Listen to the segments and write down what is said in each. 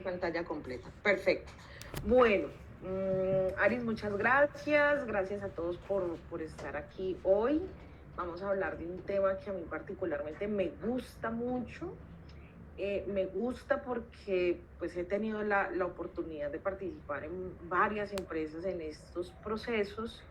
pantalla completa. Perfecto. Bueno, Aris, muchas gracias. Gracias a todos por estar aquí hoy. Vamos a hablar de un tema que a mí particularmente me gusta mucho. Me gusta porque pues he tenido la oportunidad de participar en varias empresas en estos procesos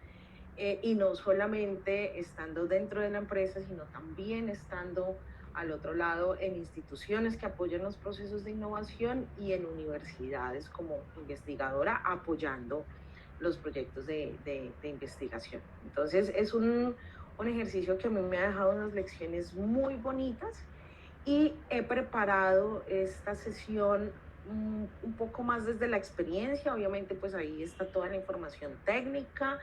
y no solamente estando dentro de la empresa, sino también estando al otro lado en instituciones que apoyan los procesos de innovación y en universidades como investigadora apoyando los proyectos de investigación. Entonces es un ejercicio que a mí me ha dejado unas lecciones muy bonitas y he preparado esta sesión un poco más desde la experiencia. Obviamente pues ahí está toda la información técnica,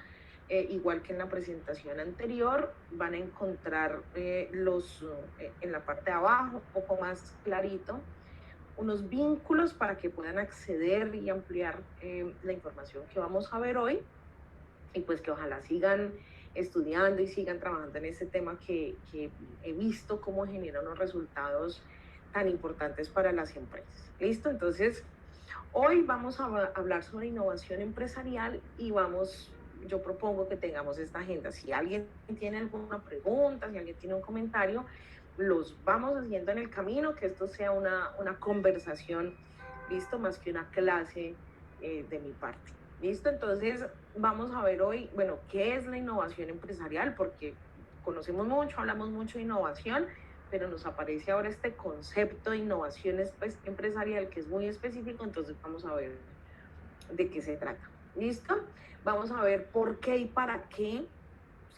igual que en la presentación anterior. Van a encontrar en la parte de abajo, un poco más clarito, unos vínculos para que puedan acceder y ampliar la información que vamos a ver hoy, y pues que ojalá sigan estudiando y sigan trabajando en este tema que he visto cómo genera unos resultados tan importantes para las empresas. ¿Listo? Entonces, hoy vamos a hablar sobre innovación empresarial y yo propongo que tengamos esta agenda. Si alguien tiene alguna pregunta, si alguien tiene un comentario, los vamos haciendo en el camino, que esto sea una conversación, ¿listo? Más que una clase de mi parte. ¿Listo? Entonces, vamos a ver hoy, bueno, ¿qué es la innovación empresarial? Porque conocemos mucho, hablamos mucho de innovación, pero nos aparece ahora este concepto de innovación empresarial que es muy específico, entonces vamos a ver de qué se trata. ¿Listo? Vamos a ver por qué y para qué,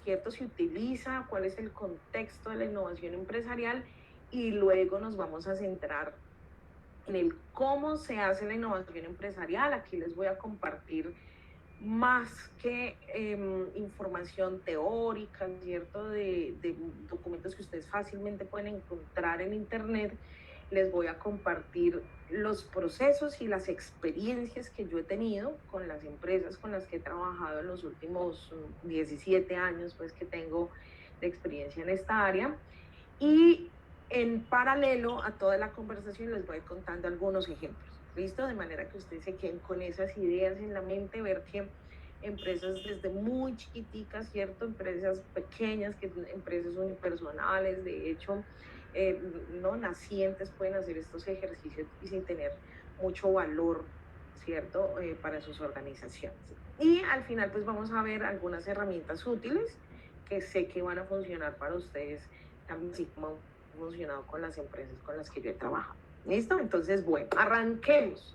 ¿cierto? Se utiliza, cuál es el contexto de la innovación empresarial, y luego nos vamos a centrar en el cómo se hace la innovación empresarial. Aquí les voy a compartir más que información teórica, ¿cierto? De documentos que ustedes fácilmente pueden encontrar en internet. Les voy a compartir los procesos y las experiencias que yo he tenido con las empresas con las que he trabajado en los últimos 17 años, pues que tengo de experiencia en esta área. Y en paralelo a toda la conversación les voy contando algunos ejemplos. ¿Listo? De manera que ustedes se queden con esas ideas en la mente, ver que empresas desde muy chiquiticas, ¿cierto? Empresas pequeñas, empresas unipersonales, de hecho, no nacientes, pueden hacer estos ejercicios y sin tener mucho valor, ¿cierto? Para sus organizaciones. Y al final, pues vamos a ver algunas herramientas útiles que sé que van a funcionar para ustedes también, así como han funcionado con las empresas con las que yo he trabajado. ¿Listo? Entonces, bueno, arranquemos.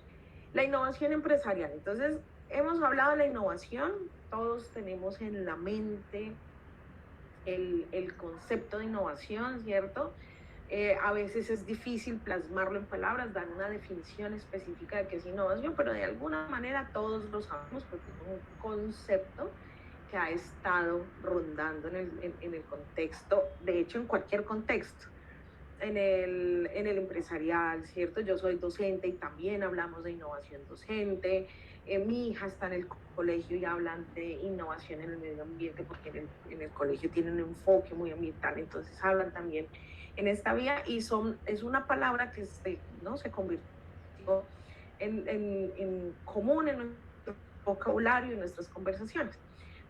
La innovación empresarial. Entonces, hemos hablado de la innovación, todos tenemos en la mente el concepto de innovación, ¿cierto? A veces es difícil plasmarlo en palabras, dar una definición específica de qué es innovación, pero de alguna manera todos lo sabemos porque es un concepto que ha estado rondando en el contexto, de hecho en cualquier contexto, en el empresarial, ¿cierto? Yo soy docente y también hablamos de innovación docente. Mi hija está en el colegio y hablan de innovación en el medio ambiente porque en el colegio tienen un enfoque muy ambiental, entonces hablan también en esta vía y es una palabra que ¿no? Se convirtió en común en nuestro vocabulario y en nuestras conversaciones.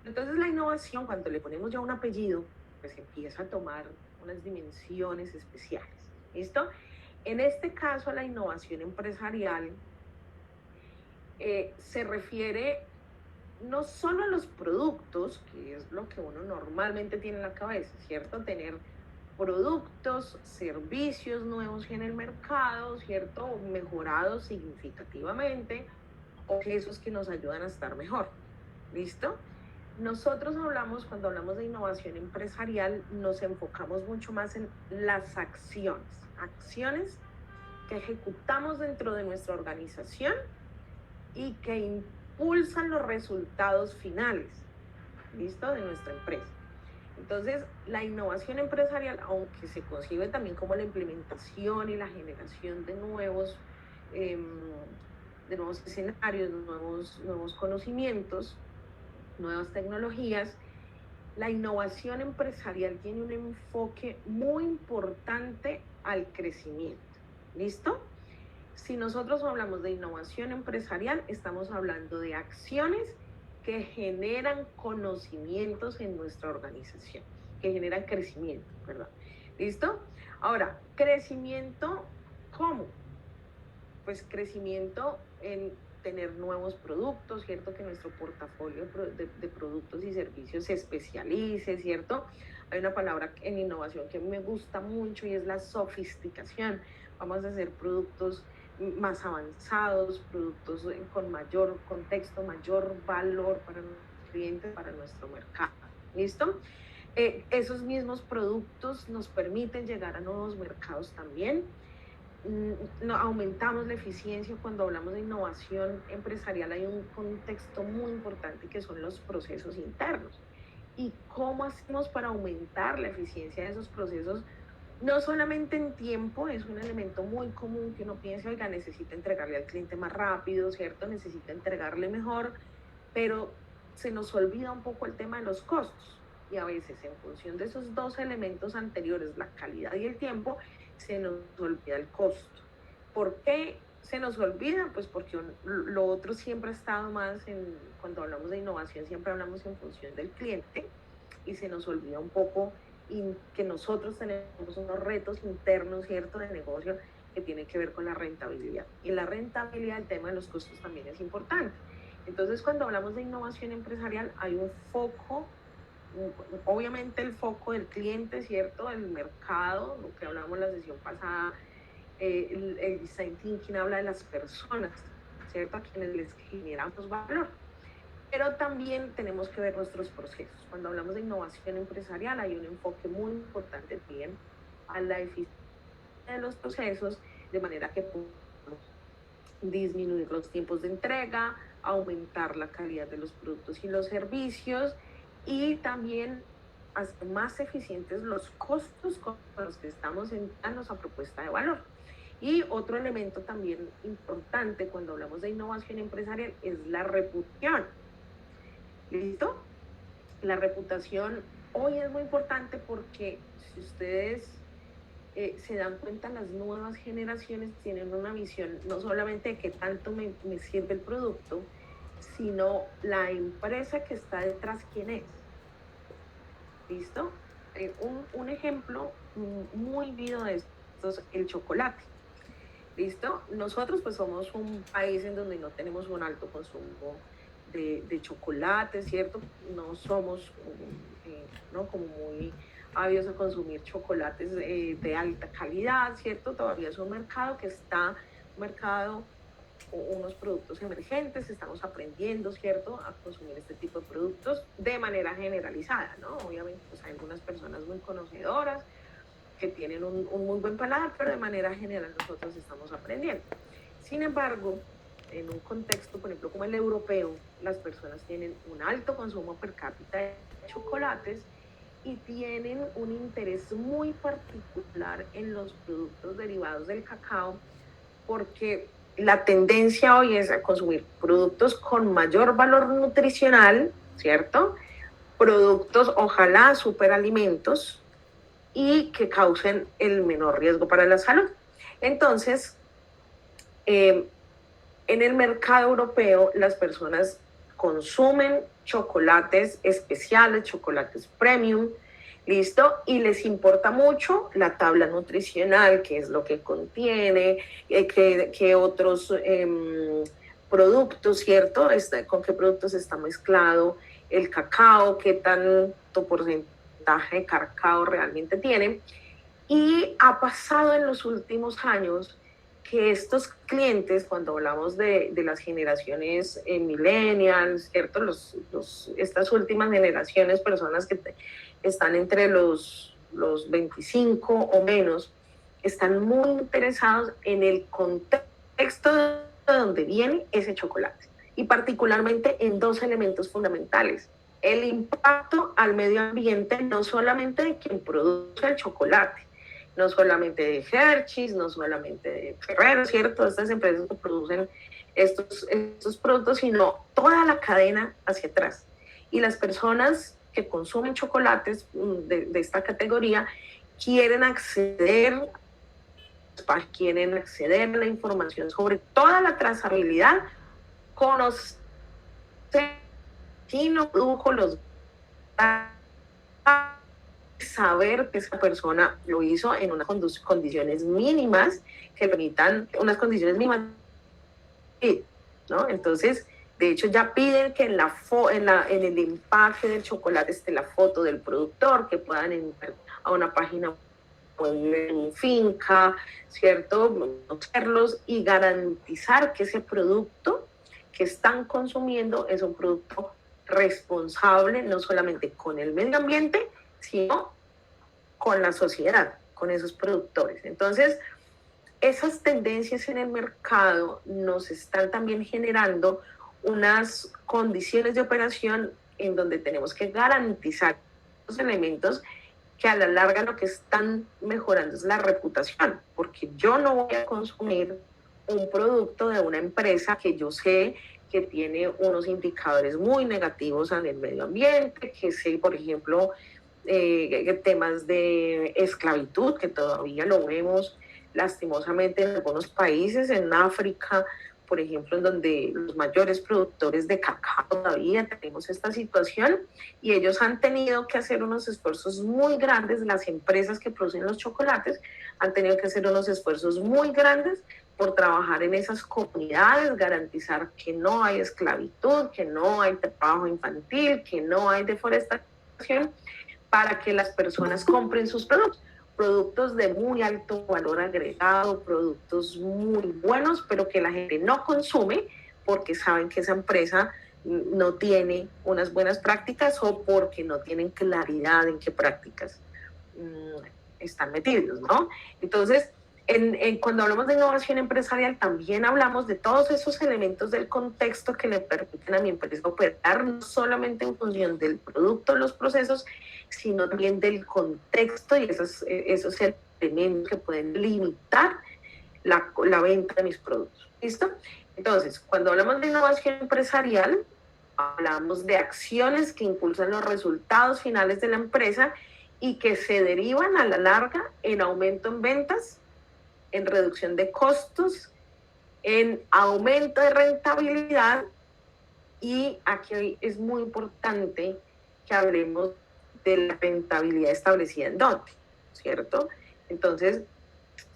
Entonces la innovación, cuando le ponemos ya un apellido, pues empieza a tomar unas dimensiones especiales. ¿Listo? En este caso, la innovación empresarial se refiere no solo a los productos, que es lo que uno normalmente tiene en la cabeza, ¿cierto? Tener productos, servicios nuevos en el mercado, ¿cierto? Mejorados significativamente, o esos que nos ayudan a estar mejor. ¿Listo? Nosotros cuando hablamos de innovación empresarial, nos enfocamos mucho más en las acciones que ejecutamos dentro de nuestra organización y que impulsan los resultados finales, ¿listo? De nuestra empresa. Entonces, la innovación empresarial, aunque se concibe también como la implementación y la generación de nuevos escenarios, nuevos conocimientos, nuevas tecnologías, la innovación empresarial tiene un enfoque muy importante al crecimiento. ¿Listo? Si nosotros hablamos de innovación empresarial, estamos hablando de acciones que generan conocimientos en nuestra organización, que generan crecimiento, perdón. ¿Listo? Ahora, crecimiento, ¿cómo? Pues crecimiento en tener nuevos productos, ¿cierto? Que nuestro portafolio de productos y servicios se especialice, ¿cierto? Hay una palabra en innovación que me gusta mucho y es la sofisticación. Vamos a hacer productos más avanzados, productos con mayor contexto, mayor valor para nuestros clientes, para nuestro mercado. ¿Listo? Esos mismos productos nos permiten llegar a nuevos mercados también. No, aumentamos la eficiencia. Cuando hablamos de innovación empresarial hay un contexto muy importante que son los procesos internos. ¿Y cómo hacemos para aumentar la eficiencia de esos procesos? No solamente en tiempo, es un elemento muy común que uno piensa, oiga, necesita entregarle al cliente más rápido, ¿cierto? Necesita entregarle mejor, pero se nos olvida un poco el tema de los costos. Y a veces en función de esos dos elementos anteriores, la calidad y el tiempo, se nos olvida el costo. ¿Por qué se nos olvida? Pues porque lo otro siempre ha estado más cuando hablamos de innovación, siempre hablamos en función del cliente y se nos olvida un poco que nosotros tenemos unos retos internos, ¿cierto?, de negocio que tienen que ver con la rentabilidad. Y la rentabilidad, el tema de los costos también es importante. Entonces, cuando hablamos de innovación empresarial, hay un foco, obviamente el foco del cliente, ¿cierto?, del mercado, lo que hablamos en la sesión pasada, el design thinking habla de las personas, ¿cierto?, a quienes les generamos valor. Pero también tenemos que ver nuestros procesos. Cuando hablamos de innovación empresarial hay un enfoque muy importante también a la eficiencia de los procesos, de manera que podamos disminuir los tiempos de entrega, aumentar la calidad de los productos y los servicios y también hacer más eficientes los costos con los que estamos entrando a propuesta de valor. Y otro elemento también importante cuando hablamos de innovación empresarial es la reputación. ¿Listo? La reputación hoy es muy importante porque si ustedes se dan cuenta, las nuevas generaciones tienen una visión no solamente de qué tanto me sirve el producto, sino la empresa que está detrás, quién es. ¿Listo? Un ejemplo muy vivo de esto es el chocolate. ¿Listo? Nosotros pues somos un país en donde no tenemos un alto consumo de chocolate, ¿cierto? No somos ¿no?, como muy ávidos a consumir chocolates de alta calidad, ¿cierto? Todavía es un mercado que está, unos productos emergentes, estamos aprendiendo, ¿cierto?, a consumir este tipo de productos de manera generalizada, ¿no? Obviamente pues hay algunas personas muy conocedoras que tienen un muy buen paladar, pero de manera general nosotros estamos aprendiendo. Sin embargo, en un contexto, por ejemplo, como el europeo, las personas tienen un alto consumo per cápita de chocolates y tienen un interés muy particular en los productos derivados del cacao, porque la tendencia hoy es a consumir productos con mayor valor nutricional, ¿cierto? Productos, ojalá, superalimentos, y que causen el menor riesgo para la salud. Entonces, en el mercado europeo, las personas consumen chocolates especiales, chocolates premium, ¿listo? Y les importa mucho la tabla nutricional, qué es lo que contiene, qué otros productos, ¿cierto? Con qué productos está mezclado el cacao, qué tanto porcentaje de cacao realmente tiene. Y ha pasado en los últimos años que estos clientes, cuando hablamos de las generaciones millennials, ¿cierto? Estas últimas generaciones, personas que están entre los 25 o menos, están muy interesados en el contexto de donde viene ese chocolate y particularmente en dos elementos fundamentales. El impacto al medio ambiente, no solamente de quien produce el chocolate, no solamente de Hershey's, no solamente de Ferrero, ¿cierto? Estas empresas que producen estos productos, sino toda la cadena hacia atrás. Y las personas que consumen chocolates de esta categoría quieren acceder quieren acceder a la información sobre toda la trazabilidad, conocer quién no produjo los saber que esa persona lo hizo en unas condiciones mínimas que permitan unas condiciones mínimas, ¿no? Entonces, de hecho, ya piden que en el empaque del chocolate esté la foto del productor, que puedan entrar a una página en finca, ¿cierto? Conocerlos y garantizar que ese producto que están consumiendo es un producto responsable, no solamente con el medio ambiente, sino con la sociedad, con esos productores. Entonces, esas tendencias en el mercado nos están también generando unas condiciones de operación en donde tenemos que garantizar los elementos que a la larga lo que están mejorando es la reputación, porque yo no voy a consumir un producto de una empresa que yo sé que tiene unos indicadores muy negativos en el medio ambiente, que sé, por ejemplo, temas de esclavitud, que todavía lo vemos lastimosamente en algunos países, en África, por ejemplo, en donde los mayores productores de cacao todavía tenemos esta situación y ellos han tenido que hacer unos esfuerzos muy grandes, las empresas que producen los chocolates han tenido que hacer unos esfuerzos muy grandes por trabajar en esas comunidades, garantizar que no hay esclavitud, que no hay trabajo infantil, que no hay deforestación, para que las personas compren sus productos de muy alto valor agregado, productos muy buenos, pero que la gente no consume porque saben que esa empresa no tiene unas buenas prácticas o porque no tienen claridad en qué prácticas están metidos, ¿no? Entonces, cuando hablamos de innovación empresarial, también hablamos de todos esos elementos del contexto que le permiten a mi empresa operar, no solamente en función del producto, los procesos, sino también del contexto y esos elementos que pueden limitar la venta de mis productos. ¿Listo? Entonces, cuando hablamos de innovación empresarial, hablamos de acciones que impulsan los resultados finales de la empresa y que se derivan a la larga en aumento en ventas, en reducción de costos, en aumento de rentabilidad. Y aquí es muy importante que hablemos de la rentabilidad establecida en dónde, ¿cierto? Entonces,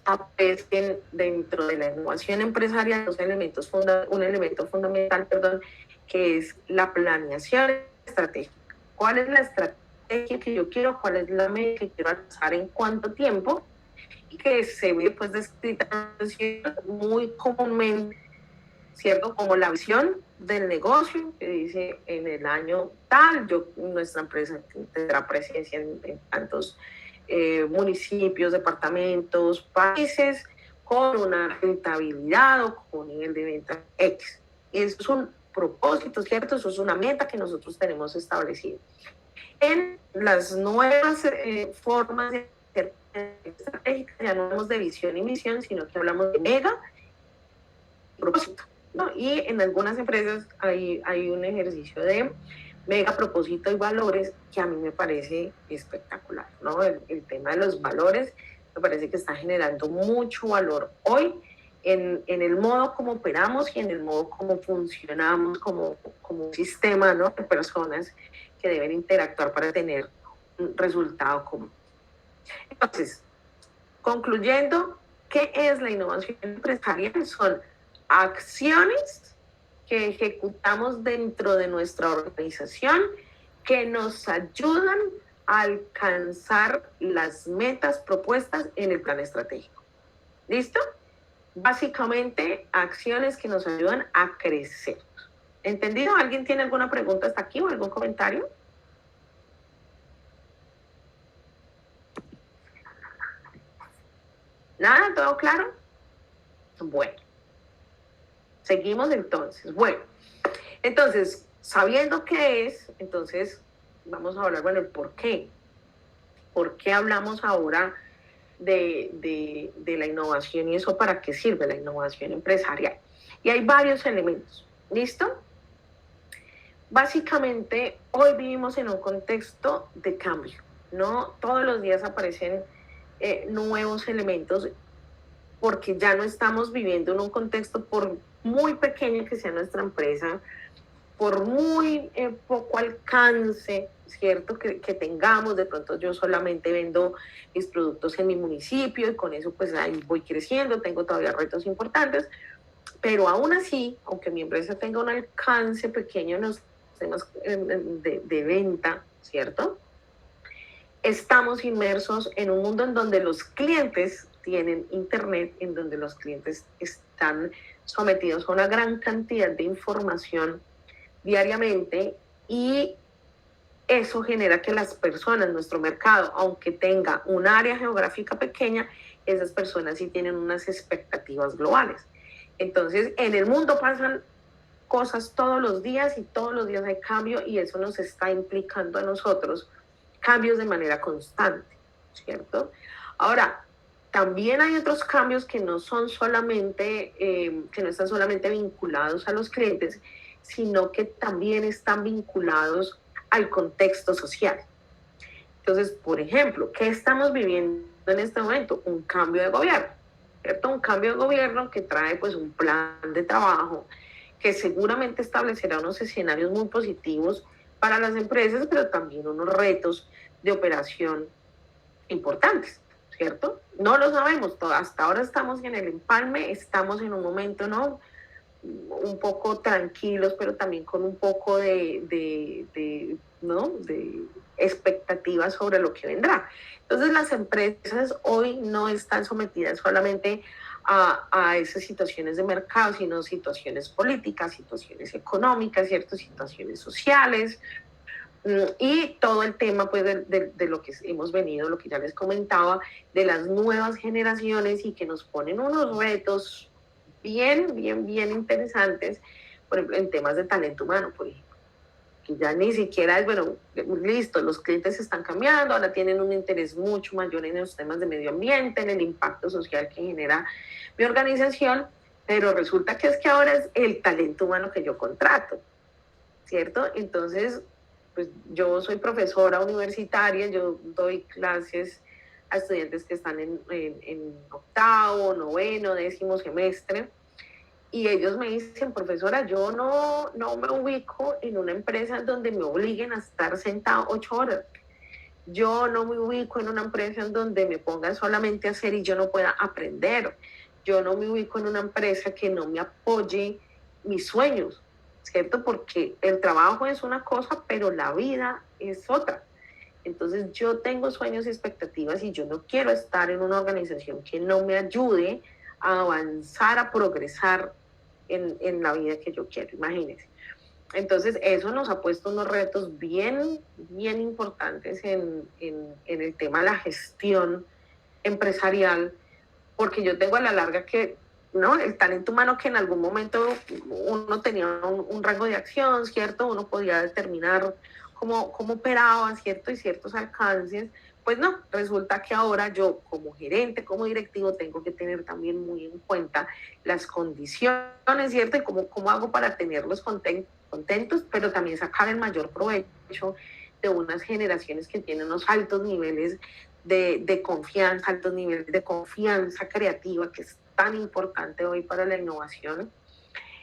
aparecen dentro de la innovación empresarial un elemento fundamental, que es la planeación estratégica. ¿Cuál es la estrategia que yo quiero? ¿Cuál es la meta que quiero alcanzar en cuánto tiempo? Y que se ve pues descrita muy comúnmente, ¿cierto? Como la visión del negocio, que dice en el año tal, nuestra empresa tendrá presencia en tantos municipios, departamentos, países, con una rentabilidad o con un nivel de venta X. Y eso es un propósito, ¿cierto? Eso es una meta que nosotros tenemos establecida. En las nuevas formas de estrategia, ya no hablamos de visión y misión, sino que hablamos de mega y propósito, ¿no? Y en algunas empresas hay un ejercicio de mega propósito y valores que a mí me parece espectacular, ¿no? El tema de los valores me parece que está generando mucho valor hoy en el modo como operamos y en el modo como funcionamos como un sistema, ¿no? De personas que deben interactuar para tener un resultado común. Entonces, concluyendo, ¿qué es la innovación empresarial? Son acciones que ejecutamos dentro de nuestra organización que nos ayudan a alcanzar las metas propuestas en el plan estratégico. ¿Listo? Básicamente, acciones que nos ayudan a crecer. ¿Entendido? ¿Alguien tiene alguna pregunta hasta aquí o algún comentario? ¿Nada? ¿Todo claro? Bueno. Seguimos entonces. Bueno, entonces, sabiendo qué es, entonces vamos a hablar, bueno, el por qué. ¿Por qué hablamos ahora de la innovación y eso para qué sirve la innovación empresarial? Y hay varios elementos. ¿Listo? Básicamente, hoy vivimos en un contexto de cambio, ¿no? Todos los días aparecen nuevos elementos. porque ya no estamos viviendo en un contexto, por muy pequeño que sea nuestra empresa, por muy poco alcance, ¿cierto? Que tengamos, de pronto yo solamente vendo mis productos en mi municipio y con eso pues ahí voy creciendo, tengo todavía retos importantes, pero aún así, aunque mi empresa tenga un alcance pequeño en los temas de venta, ¿cierto? Estamos inmersos en un mundo en donde los clientes tienen internet, en donde los clientes están sometidos a una gran cantidad de información diariamente, y eso genera que las personas, nuestro mercado, aunque tenga un área geográfica pequeña, esas personas sí tienen unas expectativas globales. Entonces, en el mundo pasan cosas todos los días y todos los días hay cambio, y eso nos está implicando a nosotros cambios de manera constante, ¿cierto? Ahora, también hay otros cambios que no son solamente, que no están solamente vinculados a los clientes, sino que también están vinculados al contexto social. Entonces, por ejemplo, ¿qué estamos viviendo en este momento? Un cambio de gobierno, ¿cierto? Un cambio de gobierno que trae pues un plan de trabajo que seguramente establecerá unos escenarios muy positivos para las empresas, pero también unos retos de operación importantes, ¿cierto? No lo sabemos, hasta ahora estamos en el empalme, estamos en un momento, ¿no?, un poco tranquilos, pero también con un poco ¿no?, de expectativas sobre lo que vendrá. Entonces las empresas hoy no están sometidas solamente a esas situaciones de mercado, sino situaciones políticas, situaciones económicas, ¿cierto?, situaciones sociales, y todo el tema pues de lo que hemos venido, lo que ya les comentaba, de las nuevas generaciones, y que nos ponen unos retos bien interesantes, por ejemplo, en temas de talento humano, por ejemplo, que ya ni siquiera es, bueno, listo, los clientes están cambiando, ahora tienen un interés mucho mayor en los temas de medio ambiente, en el impacto social que genera mi organización, pero resulta que es que ahora es el talento humano que yo contrato, ¿cierto? Entonces, pues yo soy profesora universitaria, yo doy clases a estudiantes que están en octavo, noveno, décimo semestre, y ellos me dicen, profesora, yo no me ubico en una empresa donde me obliguen a estar sentado 8 horas. Yo no me ubico en una empresa en donde me pongan solamente a hacer y yo no pueda aprender. Yo no me ubico en una empresa que no me apoye mis sueños, ¿cierto? Porque el trabajo es una cosa, pero la vida es otra. Entonces yo tengo sueños y expectativas, y yo no quiero estar en una organización que no me ayude a avanzar, a progresar en la vida que yo quiero, imagínense. Entonces eso nos ha puesto unos retos bien importantes en el tema de la gestión empresarial, porque yo tengo a la larga que, ¿no?, el talento humano, que en algún momento uno tenía un rango de acción, ¿cierto? Uno podía determinar cómo operaba, ¿cierto? Y ciertos alcances, pues no, resulta que ahora yo como gerente, como directivo, tengo que tener también muy en cuenta las condiciones, ¿cierto? Y cómo hago para tenerlos contentos, pero también sacar el mayor provecho de unas generaciones que tienen unos altos niveles de confianza, altos niveles de confianza creativa, que es tan importante hoy para la innovación,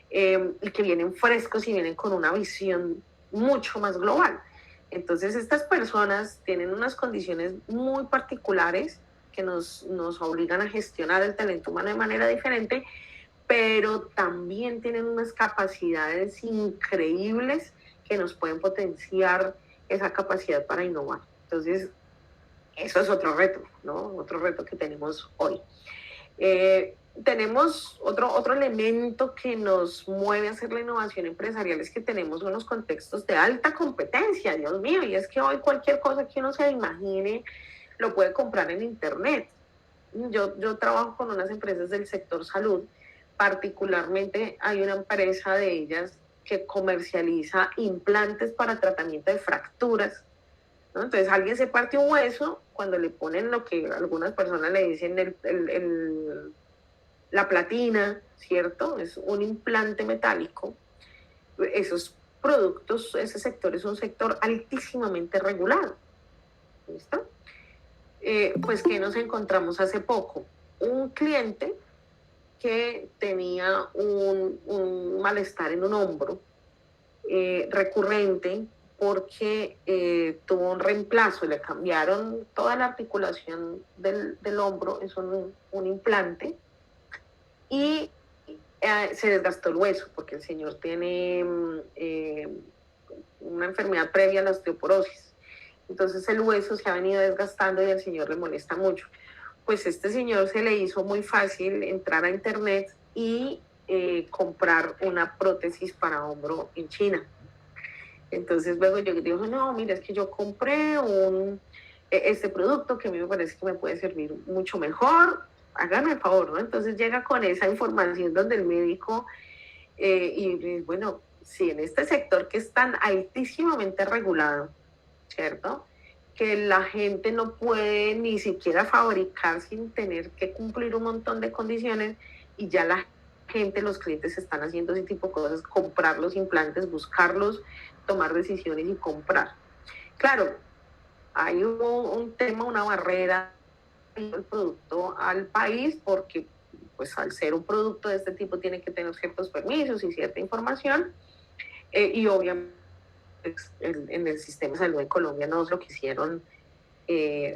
y que vienen frescos y vienen con una visión mucho más global. Entonces estas personas tienen unas condiciones muy particulares que nos obligan a gestionar el talento humano de manera diferente, pero también tienen unas capacidades increíbles que nos pueden potenciar esa capacidad para innovar. Entonces, eso es otro reto, ¿no? Otro reto que tenemos hoy. Tenemos otro elemento que nos mueve a hacer la innovación empresarial, es que tenemos unos contextos de alta competencia, Dios mío, y es que hoy cualquier cosa que uno se imagine lo puede comprar en internet. Yo trabajo con unas empresas del sector salud, particularmente hay una empresa de ellas que comercializa implantes para tratamiento de fracturas, ¿no? Entonces alguien se parte un hueso, cuando le ponen lo que algunas personas le dicen la platina, ¿cierto? Es un implante metálico. Esos productos, ese sector es un sector altísimamente regulado. ¿Listo? Pues que nos encontramos hace poco. Un cliente que tenía un malestar en un hombro recurrente porque tuvo un reemplazo, le cambiaron toda la articulación del hombro, es un implante, y se desgastó el hueso porque el señor tiene una enfermedad previa a la osteoporosis. Entonces el hueso se ha venido desgastando y al señor le molesta mucho. Pues este señor se le hizo muy fácil entrar a internet y comprar una prótesis para hombro en China. Entonces luego yo digo, no, mira, es que yo compré este producto que a mí me parece que me puede servir mucho mejor, háganme el favor, ¿no? Entonces llega con esa información donde el médico, y bueno, sí, en este sector que es tan altísimamente regulado, ¿cierto? Que la gente no puede ni siquiera fabricar sin tener que cumplir un montón de condiciones y ya la gente, los clientes están haciendo ese tipo de cosas, comprar los implantes, buscarlos, tomar decisiones y comprar. Claro, hay un tema, una barrera el producto al país porque pues al ser un producto de este tipo tiene que tener ciertos permisos y cierta información y obviamente en el sistema de salud de Colombia no lo quisieron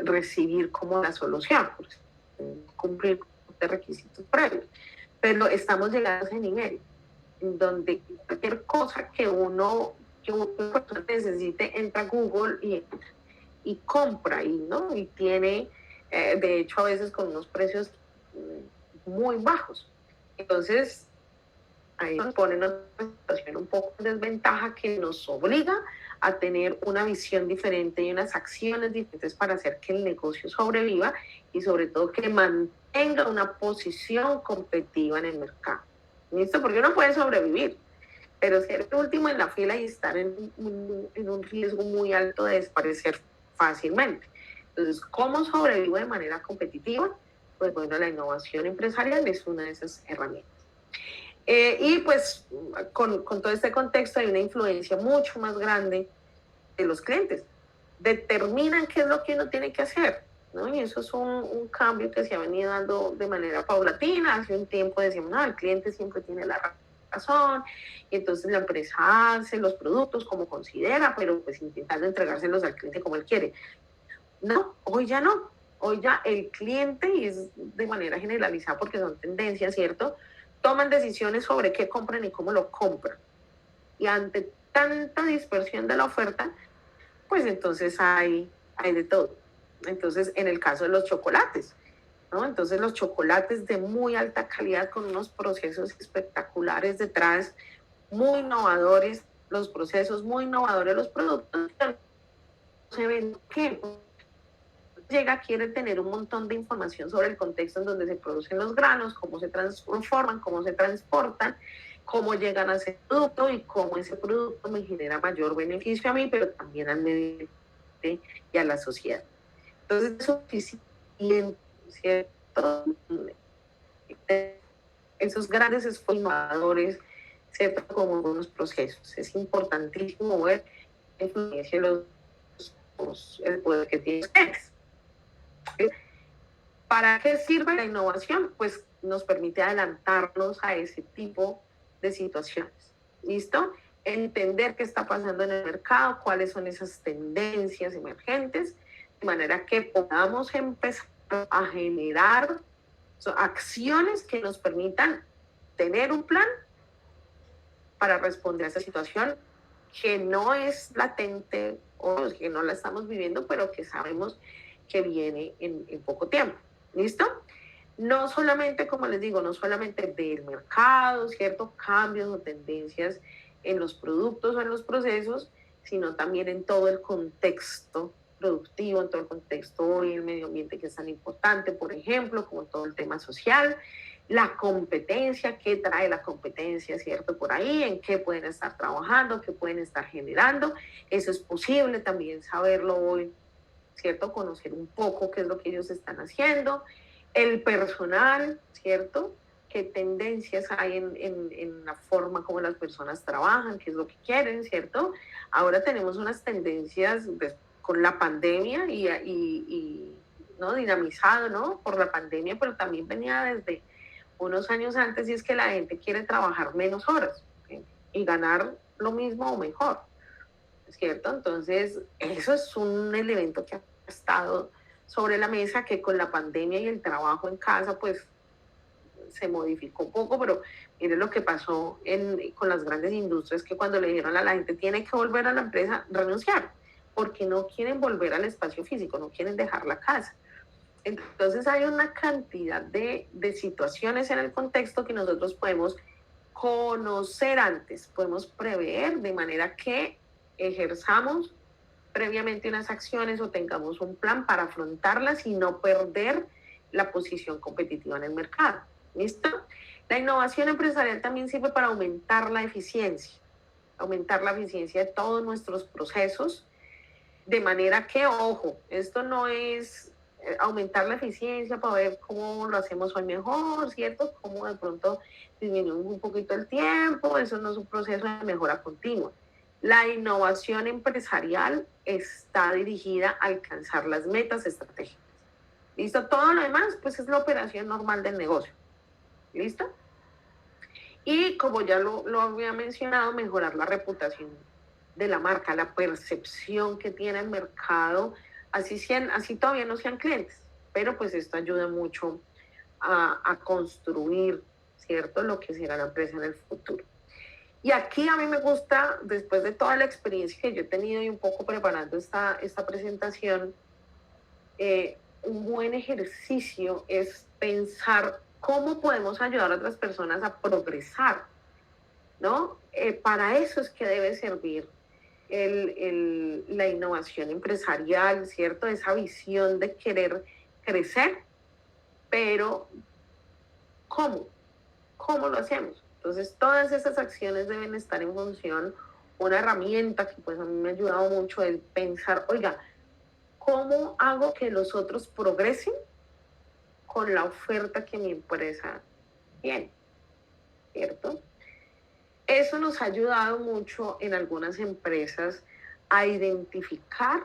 recibir como la solución, porque cumplir de requisitos previos. Pero estamos llegando a ese nivel, en donde cualquier cosa que una persona necesite, entra a Google y compra, ¿no? Y tiene, de hecho, a veces con unos precios muy bajos. Entonces, ahí nos pone en una situación un poco de desventaja que nos obliga a tener una visión diferente y unas acciones diferentes para hacer que el negocio sobreviva y sobre todo que mantenga una posición competitiva en el mercado. ¿Listo? Porque uno puede sobrevivir, pero ser el último en la fila y estar en un riesgo muy alto de desaparecer fácilmente. Entonces, ¿cómo sobrevivo de manera competitiva? Pues bueno, la innovación empresarial es una de esas herramientas. Y pues con todo este contexto hay una influencia mucho más grande de los clientes. Determinan qué es lo que uno tiene que hacer, ¿no? Y eso es un cambio que se ha venido dando de manera paulatina. Hace un tiempo decíamos, no, el cliente siempre tiene la razón, y entonces la empresa hace los productos como considera, pero pues intentando entregárselos al cliente como él quiere. No, hoy ya no. Hoy ya el cliente, y es de manera generalizada porque son tendencias, ¿cierto? Toman decisiones sobre qué compran y cómo lo compran. Y ante tanta dispersión de la oferta, pues entonces hay de todo. Entonces, en el caso de los chocolates, ¿no? Entonces, los chocolates de muy alta calidad con unos procesos espectaculares detrás, muy innovadores, los procesos muy innovadores, los productos se ven que llega, quiere tener un montón de información sobre el contexto en donde se producen los granos, cómo se transforman, cómo se transportan, cómo llegan a ese producto y cómo ese producto me genera mayor beneficio a mí, pero también al medio ambiente y a la sociedad. Entonces, es suficiente, ¿cierto? Esos grandes innovadores, ¿cierto? Como unos procesos. Es importantísimo ver la influencia de el poder que tienen ustedes. ¿Para qué sirve la innovación? Pues nos permite adelantarnos a ese tipo de situaciones. ¿Listo? Entender qué está pasando en el mercado, cuáles son esas tendencias emergentes, de manera que podamos empezar a generar acciones que nos permitan tener un plan para responder a esa situación que no es latente o que no la estamos viviendo, pero que sabemos que viene en poco tiempo. ¿Listo? No solamente, como les digo, no solamente del mercado, ciertos cambios o tendencias en los productos o en los procesos, sino también en todo el contexto productivo, en todo el contexto y el medio ambiente que es tan importante, por ejemplo, como todo el tema social, la competencia, qué trae la competencia, ¿cierto? Por ahí, en qué pueden estar trabajando, qué pueden estar generando. Eso es posible también saberlo hoy, ¿cierto? Conocer un poco qué es lo que ellos están haciendo. El personal, ¿cierto? Qué tendencias hay en la forma como las personas trabajan, qué es lo que quieren, ¿cierto? Ahora tenemos unas tendencias con la pandemia y ¿no? Dinamizado, ¿no? Por la pandemia, pero también venía desde unos años antes, y es que la gente quiere trabajar menos horas, ¿sí? Y ganar lo mismo o mejor, ¿cierto? Entonces, eso es un elemento que ha estado sobre la mesa, que con la pandemia y el trabajo en casa, pues se modificó un poco, pero miren lo que pasó con las grandes industrias, que cuando le dijeron a la gente tiene que volver a la empresa, renunciaron, porque no quieren volver al espacio físico, no quieren dejar la casa. Entonces hay una cantidad de situaciones en el contexto que nosotros podemos conocer antes, podemos prever de manera que ejerzamos previamente unas acciones o tengamos un plan para afrontarlas y no perder la posición competitiva en el mercado. ¿Listo? La innovación empresarial también sirve para aumentar la eficiencia de todos nuestros procesos, de manera que, ojo, esto no es aumentar la eficiencia para ver cómo lo hacemos hoy mejor, ¿cierto? Cómo de pronto disminuimos un poquito el tiempo, eso no es un proceso de mejora continua. La innovación empresarial está dirigida a alcanzar las metas estratégicas. ¿Listo? Todo lo demás, pues es la operación normal del negocio. ¿Listo? Y como ya lo había mencionado, mejorar la reputación de la marca, la percepción que tiene el mercado, así todavía no sean clientes, pero pues esto ayuda mucho a construir, ¿cierto?, lo que será la empresa en el futuro. Y aquí a mí me gusta, después de toda la experiencia que yo he tenido y un poco preparando esta presentación, un buen ejercicio es pensar cómo podemos ayudar a otras personas a progresar, ¿no? Para eso es que debe servir la innovación empresarial, ¿cierto? Esa visión de querer crecer, pero ¿cómo? ¿Cómo lo hacemos? Entonces, todas esas acciones deben estar en función. Una herramienta que pues a mí me ha ayudado mucho es pensar, oiga, ¿cómo hago que los otros progresen con la oferta que mi empresa tiene? ¿Cierto? Eso nos ha ayudado mucho en algunas empresas a identificar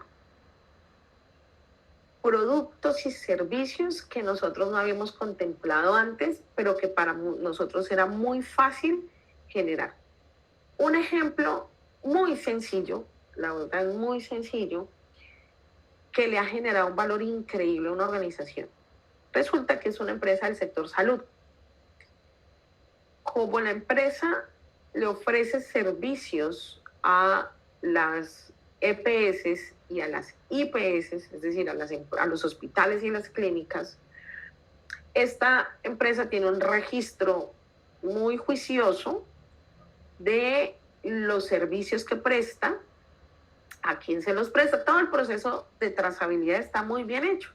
productos y servicios que nosotros no habíamos contemplado antes, pero que para nosotros era muy fácil generar. Un ejemplo muy sencillo, la verdad es muy sencillo, que le ha generado un valor increíble a una organización. Resulta que es una empresa del sector salud. Como la empresa le ofrece servicios a las EPS y a las IPS, es decir, a los hospitales y las clínicas, esta empresa tiene un registro muy juicioso de los servicios que presta, a quién se los presta. Todo el proceso de trazabilidad está muy bien hecho.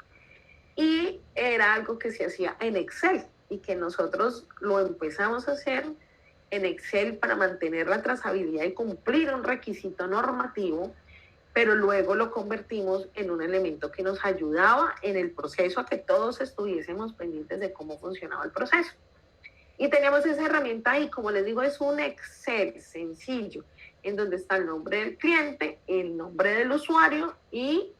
Y era algo que se hacía en Excel y que nosotros lo empezamos a hacer en Excel para mantener la trazabilidad y cumplir un requisito normativo, pero luego lo convertimos en un elemento que nos ayudaba en el proceso a que todos estuviésemos pendientes de cómo funcionaba el proceso. Y teníamos esa herramienta ahí, como les digo, es un Excel sencillo, en donde está el nombre del cliente, el nombre del usuario y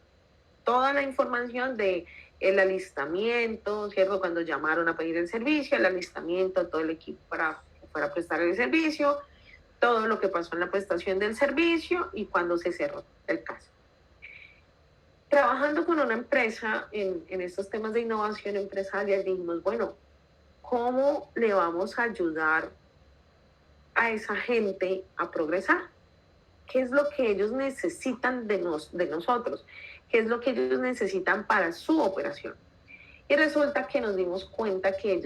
toda la información de el alistamiento, ¿cierto? Cuando llamaron a pedir el servicio, el alistamiento, todo el equipo para prestar el servicio, todo lo que pasó en la prestación del servicio y cuando se cerró el caso. Trabajando con una empresa en estos temas de innovación empresarial, dijimos, bueno, ¿cómo le vamos a ayudar a esa gente a progresar? ¿Qué es lo que ellos necesitan de nosotros? ¿Qué es lo que ellos necesitan para su operación? Y resulta que nos dimos cuenta que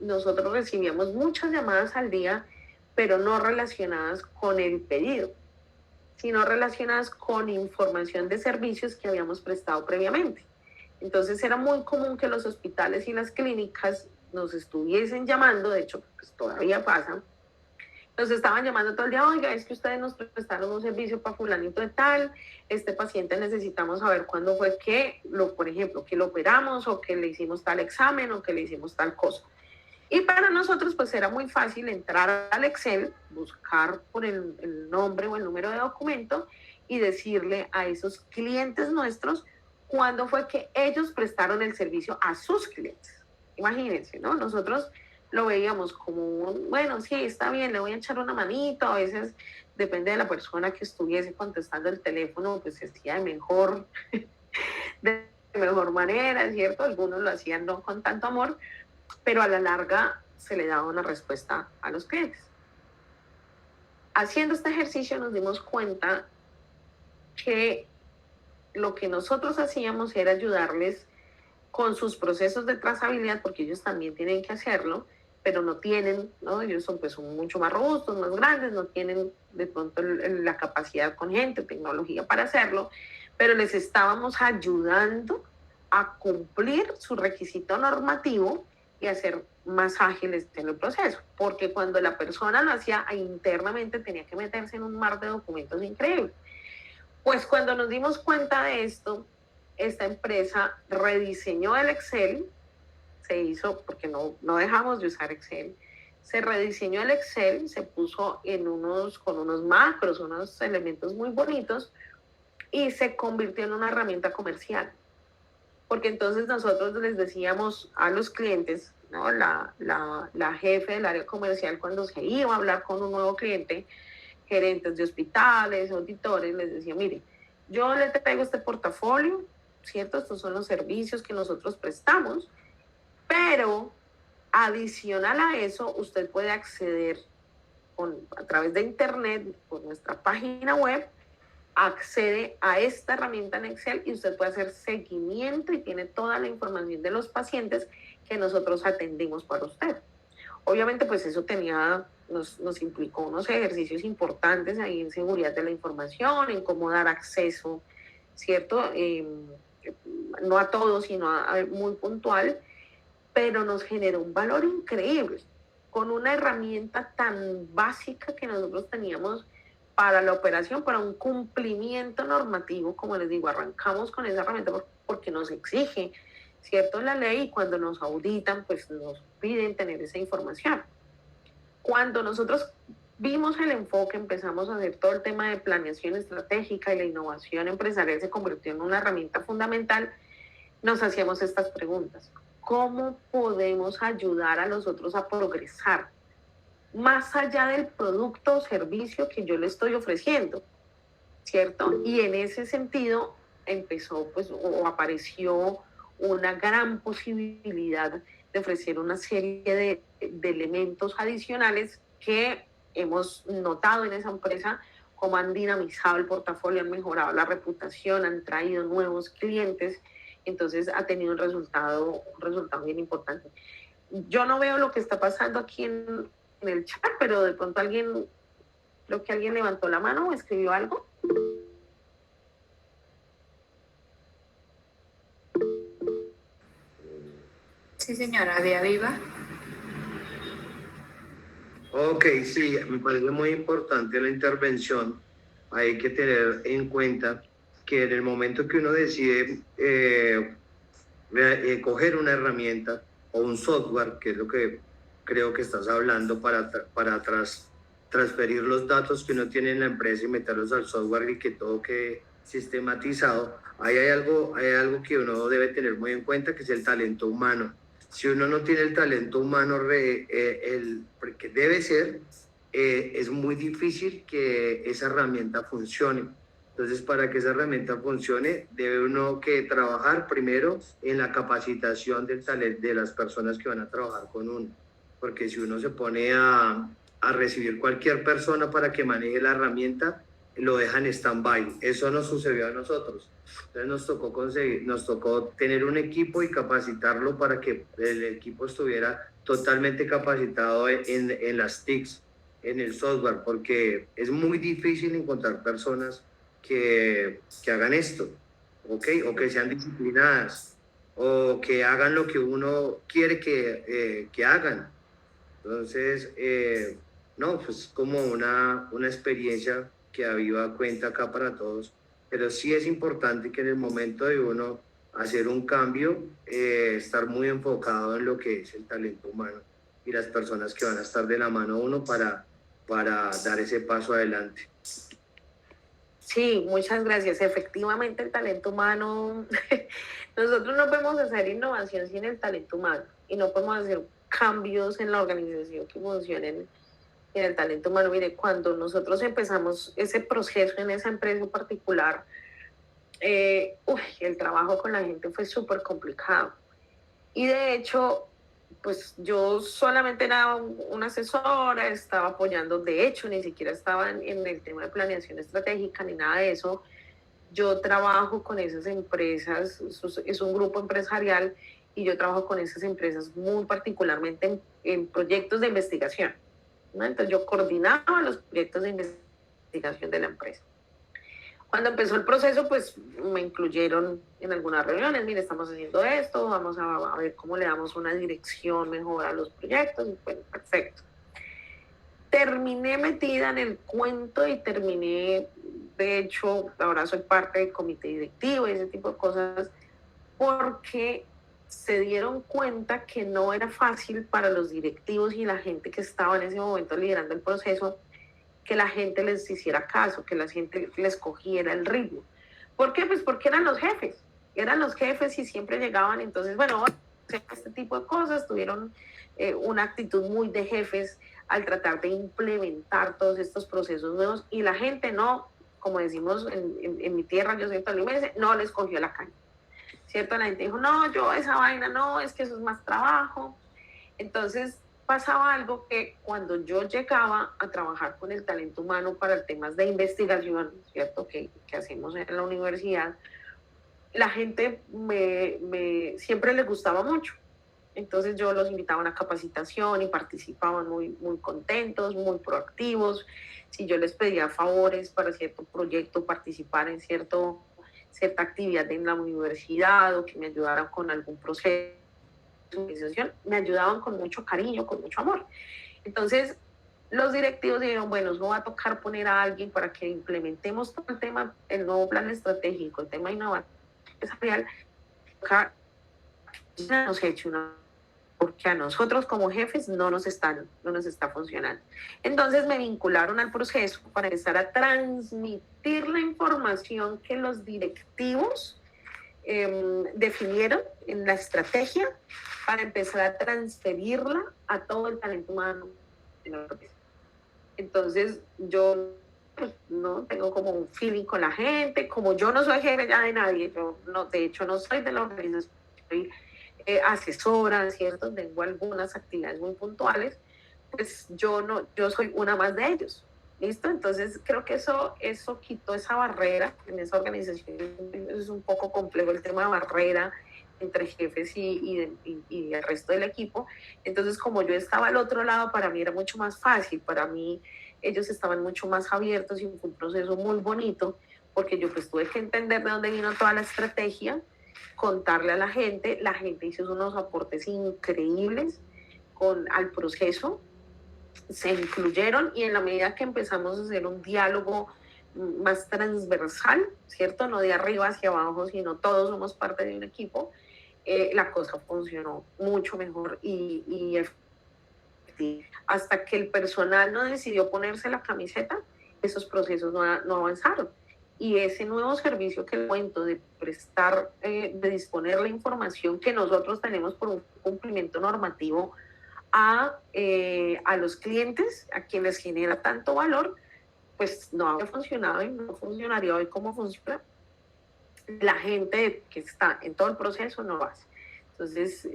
nosotros recibíamos muchas llamadas al día, pero no relacionadas con el pedido, sino relacionadas con información de servicios que habíamos prestado previamente. Entonces era muy común que los hospitales y las clínicas nos estuviesen llamando, de hecho, pues todavía pasa, nos estaban llamando todo el día, oiga, es que ustedes nos prestaron un servicio para fulanito de tal, este paciente necesitamos saber cuándo fue que, por ejemplo, que lo operamos o que le hicimos tal examen o que le hicimos tal cosa. Y para nosotros pues era muy fácil entrar al Excel, buscar por el nombre o el número de documento y decirle a esos clientes nuestros cuándo fue que ellos prestaron el servicio a sus clientes. Imagínense, ¿no? Nosotros lo veíamos como, bueno, sí, está bien, le voy a echar una manito, a veces depende de la persona que estuviese contestando el teléfono, pues se hacía de mejor manera, ¿cierto? Algunos lo hacían no con tanto amor, pero a la larga se le daba una respuesta a los clientes. Haciendo este ejercicio nos dimos cuenta que lo que nosotros hacíamos era ayudarles con sus procesos de trazabilidad, porque ellos también tienen que hacerlo, pero no tienen, ¿no? Ellos son, pues, son mucho más robustos, más grandes, no tienen de pronto la capacidad con gente, tecnología para hacerlo, pero les estábamos ayudando a cumplir su requisito normativo y hacer más ágiles en el proceso, porque cuando la persona lo hacía internamente tenía que meterse en un mar de documentos increíble. Pues cuando nos dimos cuenta de esto, esta empresa rediseñó el Excel, se hizo, porque no dejamos de usar Excel, se rediseñó el Excel, se puso con unos macros, unos elementos muy bonitos, y se convirtió en una herramienta comercial. Porque entonces nosotros les decíamos a los clientes, ¿no? La jefe del área comercial, cuando se iba a hablar con un nuevo cliente, gerentes de hospitales, auditores, les decía, mire, yo le traigo este portafolio, ¿cierto? Estos son los servicios que nosotros prestamos, pero adicional a eso, usted puede acceder a través de internet, por nuestra página web, accede a esta herramienta en Excel y usted puede hacer seguimiento y tiene toda la información de los pacientes que nosotros atendimos para usted. Obviamente, pues eso nos implicó unos ejercicios importantes ahí en seguridad de la información, en cómo dar acceso, ¿cierto? No a todos, sino muy puntual, pero nos generó un valor increíble con una herramienta tan básica que nosotros teníamos para la operación, para un cumplimiento normativo. Como les digo, arrancamos con esa herramienta porque nos exige, ¿cierto?, la ley, y cuando nos auditan, pues nos piden tener esa información. Cuando nosotros vimos el enfoque, empezamos a hacer todo el tema de planeación estratégica y la innovación empresarial se convirtió en una herramienta fundamental, nos hacíamos estas preguntas. ¿Cómo podemos ayudar a los otros a progresar más allá del producto o servicio que yo le estoy ofreciendo? ¿Cierto? Y en ese sentido empezó, pues, o apareció una gran posibilidad de ofrecer una serie de elementos adicionales que hemos notado en esa empresa, cómo han dinamizado el portafolio, han mejorado la reputación, han traído nuevos clientes. Entonces ha tenido un resultado bien importante. Yo no veo lo que está pasando aquí en el chat, pero de pronto creo que alguien levantó la mano o escribió algo. Sí, señora, vía viva. Ok, sí, me parece muy importante la intervención. Hay que tener en cuenta que en el momento que uno decide coger una herramienta o un software, que es lo que creo que estás hablando, para transferir los datos que uno tiene en la empresa y meterlos al software y que todo quede sistematizado, ahí hay algo que uno debe tener muy en cuenta, que es el talento humano. Si uno no tiene el talento humano que debe ser, es muy difícil que esa herramienta funcione. Entonces, para que esa herramienta funcione, debe uno que trabajar primero en la capacitación del talento de las personas que van a trabajar con uno. Porque si uno se pone a recibir cualquier persona para que maneje la herramienta, lo dejan en stand-by. Eso nos sucedió a nosotros. Entonces nos tocó tener un equipo y capacitarlo para que el equipo estuviera totalmente capacitado en las TICs, en el software, porque es muy difícil encontrar personas que hagan esto, ¿ok? O que sean disciplinadas, o que hagan lo que uno quiere que hagan. Entonces, no, pues como una experiencia que aviva cuenta acá para todos, pero sí es importante que en el momento de uno hacer un cambio, estar muy enfocado en lo que es el talento humano y las personas que van a estar de la mano a uno para dar ese paso adelante. Sí, muchas gracias. Efectivamente, el talento humano, nosotros no podemos hacer innovación sin el talento humano y no podemos hacer cambios en la organización que funcionen en el talento humano. Mire, cuando nosotros empezamos ese proceso en esa empresa en particular, el trabajo con la gente fue súper complicado. Y de hecho, pues yo solamente era una asesora, estaba apoyando, de hecho, ni siquiera estaba en el tema de planeación estratégica ni nada de eso. Yo trabajo con esas empresas, es un grupo empresarial y yo trabajo con esas empresas muy particularmente en proyectos de investigación, ¿no? Entonces yo coordinaba los proyectos de investigación de la empresa. Cuando empezó el proceso, pues me incluyeron en algunas reuniones, mire, estamos haciendo esto, vamos a ver cómo le damos una dirección mejor a los proyectos, y bueno, perfecto. Terminé metida en el cuento y terminé, de hecho, ahora soy parte del comité directivo y ese tipo de cosas, porque se dieron cuenta que no era fácil para los directivos y la gente que estaba en ese momento liderando el proceso que la gente les hiciera caso, que la gente les cogiera el ritmo. ¿Por qué? Pues porque eran los jefes y siempre llegaban, entonces, bueno, este tipo de cosas, tuvieron una actitud muy de jefes al tratar de implementar todos estos procesos nuevos y la gente no, como decimos en mi tierra, yo soy tolimense, no les cogió la caña, ¿cierto? La gente dijo, no, yo esa vaina no, es que eso es más trabajo. Entonces, pasaba algo que cuando yo llegaba a trabajar con el talento humano para temas de investigación, ¿cierto? Que hacemos en la universidad, la gente siempre les gustaba mucho. Entonces yo los invitaba a una capacitación y participaban muy, muy contentos, muy proactivos. Si yo les pedía favores para cierto proyecto, participar en cierta actividad en la universidad o que me ayudaran con algún proceso, me ayudaban con mucho cariño, con mucho amor. Entonces, los directivos dijeron, bueno, nos va a tocar poner a alguien para que implementemos todo el tema, el nuevo plan estratégico, el tema innovador empresarial, nos eche una, porque a nosotros como jefes no nos está funcionando. Entonces me vincularon al proceso para empezar a transmitir la información que los directivos definieron en la estrategia para empezar a transferirla a todo el talento humano en la empresa. Entonces yo pues, no tengo como un feeling con la gente, como yo no soy jefe ya de nadie, yo no, de hecho no soy de la organización, soy asesora, ¿cierto? Tengo algunas actividades muy puntuales, pues yo soy una más de ellos. ¿Listo? Entonces creo que eso quitó esa barrera en esa organización. Es un poco complejo el tema de barrera entre jefes y el resto del equipo. Entonces como yo estaba al otro lado, para mí era mucho más fácil, para mí ellos estaban mucho más abiertos y fue un proceso muy bonito porque yo pues tuve que entender de dónde vino toda la estrategia, contarle a la gente hizo unos aportes increíbles al proceso, se incluyeron y en la medida que empezamos a hacer un diálogo más transversal, ¿cierto? No de arriba hacia abajo, sino todos somos parte de un equipo, la cosa funcionó mucho mejor y hasta que el personal no decidió ponerse la camiseta, esos procesos no avanzaron. Y ese nuevo servicio que cuento de prestar, de disponer la información que nosotros tenemos por un cumplimiento normativo a los clientes, a quienes genera tanto valor, pues no había funcionado y no funcionaría hoy como funciona. La gente que está en todo el proceso no lo hace. Entonces,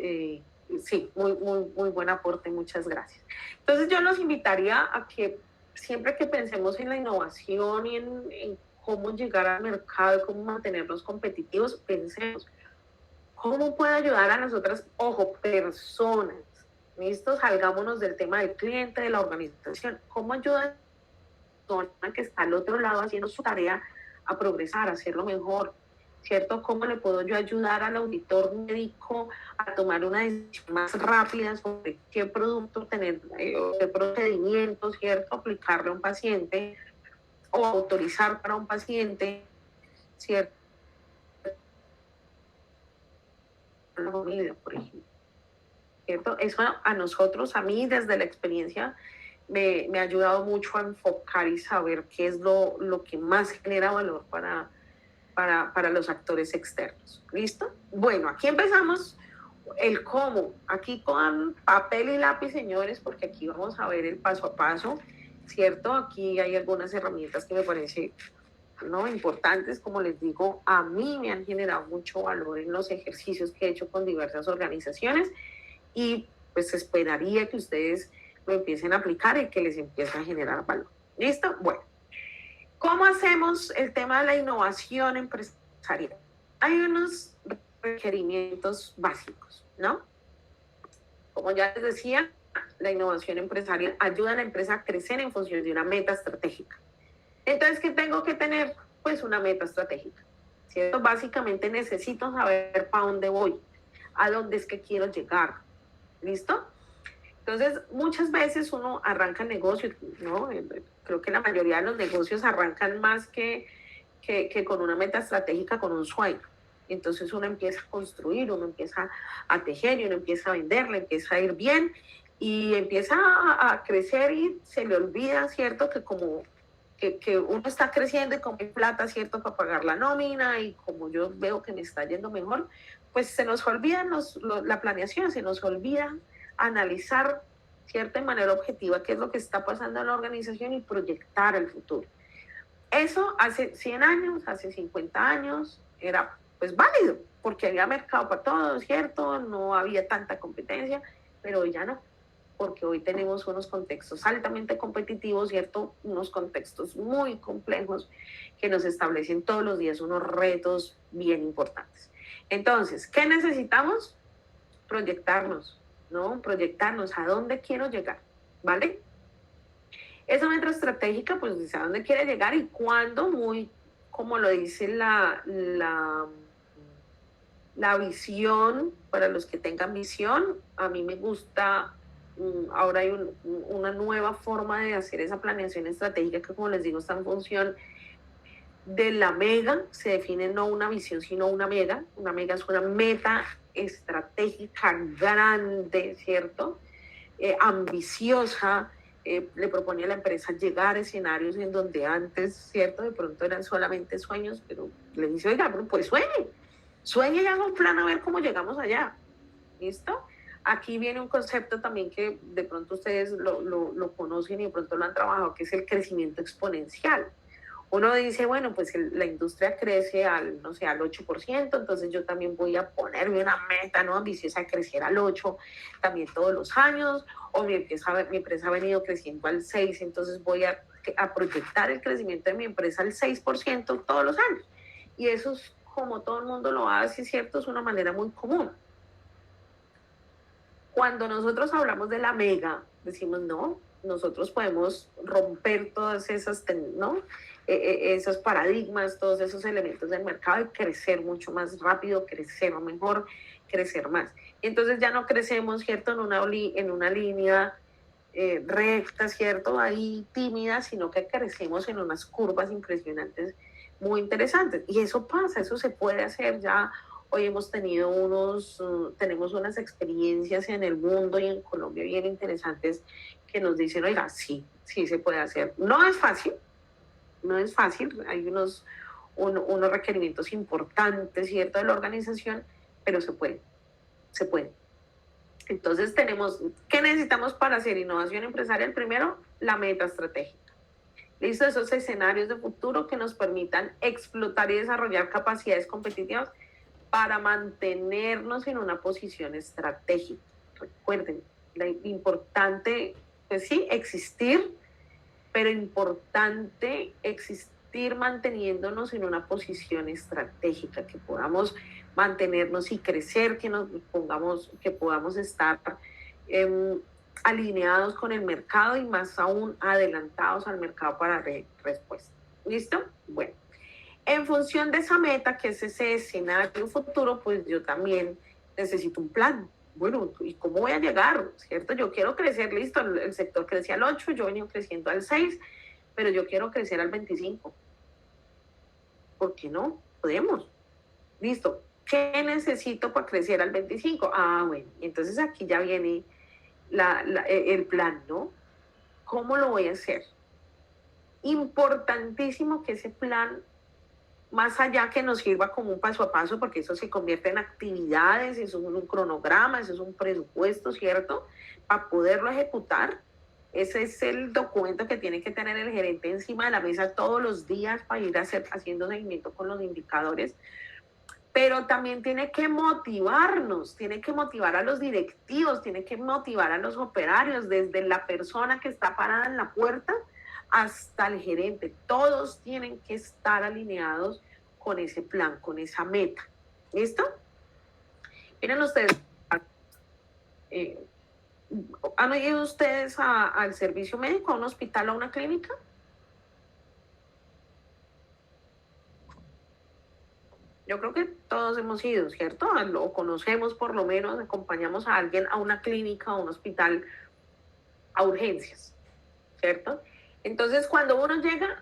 sí, muy, muy, muy buen aporte, muchas gracias. Entonces yo los invitaría a que siempre que pensemos en la innovación y en cómo llegar al mercado, cómo mantenernos competitivos, pensemos cómo puede ayudar a nosotras, ojo, personas. ¿Listo? Salgámonos del tema del cliente, de la organización. ¿Cómo ayuda a la persona que está al otro lado haciendo su tarea a progresar, a hacerlo mejor? ¿Cierto? ¿Cómo le puedo yo ayudar al auditor médico a tomar una decisión más rápida sobre qué producto tener, qué procedimiento, ¿cierto? Aplicarle a un paciente o autorizar para un paciente, ¿cierto? La familia, por ejemplo. ¿Cierto? Eso a nosotros, a mí desde la experiencia, me ha ayudado mucho a enfocar y saber qué es lo que más genera valor para los actores externos. ¿Listo? Bueno, aquí empezamos el cómo, aquí con papel y lápiz, señores, porque aquí vamos a ver el paso a paso, ¿cierto? Aquí hay algunas herramientas que me parecen, ¿no?, importantes. Como les digo, a mí me han generado mucho valor en los ejercicios que he hecho con diversas organizaciones y pues esperaría que ustedes lo empiecen a aplicar y que les empiece a generar valor. ¿Listo? Bueno, ¿cómo hacemos el tema de la innovación empresarial? Hay unos requerimientos básicos, ¿no? Como ya les decía, la innovación empresarial ayuda a la empresa a crecer en función de una meta estratégica. Entonces, ¿qué tengo que tener? Pues una meta estratégica, ¿cierto? Básicamente necesito saber para dónde voy, a dónde es que quiero llegar, ¿listo? Entonces, muchas veces uno arranca negocios, ¿no? Creo que la mayoría de los negocios arrancan más que con una meta estratégica, con un sueño. Entonces uno empieza a construir, uno empieza a tejer y uno empieza a vender, le empieza a ir bien y empieza a crecer y se le olvida, ¿cierto? Que como que uno está creciendo y como hay plata, ¿cierto?, para pagar la nómina y como yo veo que me está yendo mejor, pues se nos olvida la planeación, se nos olvida analizar, ¿cierto?, de manera objetiva qué es lo que está pasando en la organización y proyectar el futuro. Eso hace 100 años, hace 50 años, era pues válido, porque había mercado para todos, ¿cierto? No había tanta competencia, pero hoy ya no, porque hoy tenemos unos contextos altamente competitivos, ¿cierto? Unos contextos muy complejos que nos establecen todos los días unos retos bien importantes. Entonces, ¿qué necesitamos? Proyectarnos, ¿no? Proyectarnos a dónde quiero llegar, ¿vale? Esa meta estratégica, pues dice a dónde quiere llegar y cuándo, muy como lo dice la visión, para los que tengan visión. A mí me gusta, ahora hay una nueva forma de hacer esa planeación estratégica que, como les digo, está en función de la mega. Se define no una visión, sino una mega. Una mega es una meta estratégica grande, ¿cierto? Ambiciosa. Le propone a la empresa llegar a escenarios en donde antes, ¿cierto?, de pronto eran solamente sueños, pero le dice, oiga, pues sueñe y haga un plan a ver cómo llegamos allá. ¿Listo? Aquí viene un concepto también que de pronto ustedes lo conocen y de pronto lo han trabajado, que es el crecimiento exponencial. Uno dice, bueno, pues la industria crece al, no sé, al 8%, entonces yo también voy a ponerme una meta, ¿no?, ambiciosa, de crecer al 8% también todos los años, o mi empresa ha venido creciendo al 6%, entonces voy a proyectar el crecimiento de mi empresa al 6% todos los años. Y eso es como todo el mundo lo hace, ¿cierto? Es una manera muy común. Cuando nosotros hablamos de la mega, decimos, no, nosotros podemos romper todas esas, ¿no?, esos paradigmas, todos esos elementos del mercado y crecer mucho más rápido, crecer mejor, crecer más. Entonces ya no crecemos, ¿cierto?, en una línea recta, ¿cierto?, ahí tímida, sino que crecemos en unas curvas impresionantes, muy interesantes. Y eso pasa, eso se puede hacer ya. Hoy hemos tenido tenemos unas experiencias en el mundo y en Colombia bien interesantes que nos dicen, oiga, sí se puede hacer. No es fácil, hay unos requerimientos importantes, ¿cierto?, de la organización, pero se puede. Entonces ¿qué necesitamos para hacer innovación empresarial? Primero, la meta estratégica. ¿Listo? Esos escenarios de futuro que nos permitan explotar y desarrollar capacidades competitivas para mantenernos en una posición estratégica. Recuerden, importante, pues sí, existir, pero importante existir manteniéndonos en una posición estratégica, que podamos mantenernos y crecer, que podamos estar alineados con el mercado y más aún adelantados al mercado para respuesta. ¿Listo? Bueno. En función de esa meta, que es ese escenario futuro, pues yo también necesito un plan. Bueno, ¿y cómo voy a llegar? ¿Cierto? Yo quiero crecer, listo, el sector crecía al 8, yo venía creciendo al 6, pero yo quiero crecer al 25. ¿Por qué no? Podemos. Listo. ¿Qué necesito para crecer al 25? Ah, bueno, entonces aquí ya viene el plan, ¿no? ¿Cómo lo voy a hacer? Importantísimo que ese plan más allá que nos sirva como un paso a paso, porque eso se convierte en actividades, eso es un cronograma, eso es un presupuesto, ¿cierto? Para poderlo ejecutar. Ese es el documento que tiene que tener el gerente encima de la mesa todos los días para ir haciendo seguimiento con los indicadores. Pero también tiene que motivarnos, tiene que motivar a los directivos, tiene que motivar a los operarios, desde la persona que está parada en la puerta hasta el gerente. Todos tienen que estar alineados con ese plan, con esa meta. ¿Listo? Miren ustedes, ¿han ido ustedes al servicio médico, a un hospital, a una clínica? Yo creo que todos hemos ido, ¿cierto? O conocemos, por lo menos, acompañamos a alguien a una clínica, a un hospital, a urgencias, ¿cierto? Entonces, cuando uno llega,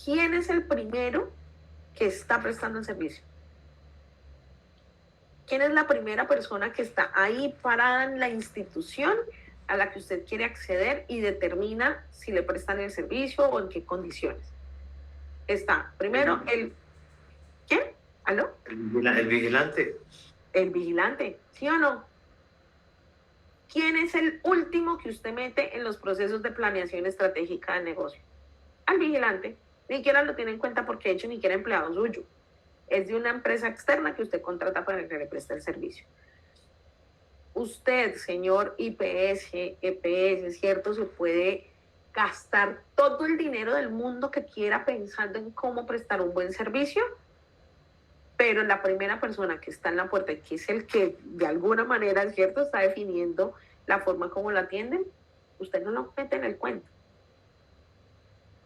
¿quién es el primero que está prestando el servicio? ¿Quién es la primera persona que está ahí parada en la institución a la que usted quiere acceder y determina si le prestan el servicio o en qué condiciones? Está primero el... ¿Quién? ¿Aló? El vigilante. El vigilante, ¿sí o no? ¿Quién es el último que usted mete en los procesos de planeación estratégica del negocio? Al vigilante. Ni siquiera lo tiene en cuenta porque de hecho ni siquiera empleado suyo. Es de una empresa externa que usted contrata para que le preste el servicio. Usted, señor IPS, EPS, ¿cierto? Se puede gastar todo el dinero del mundo que quiera pensando en cómo prestar un buen servicio, pero la primera persona que está en la puerta, que es el que de alguna manera, ¿cierto?, está definiendo la forma como la atienden, usted no lo mete en el cuento.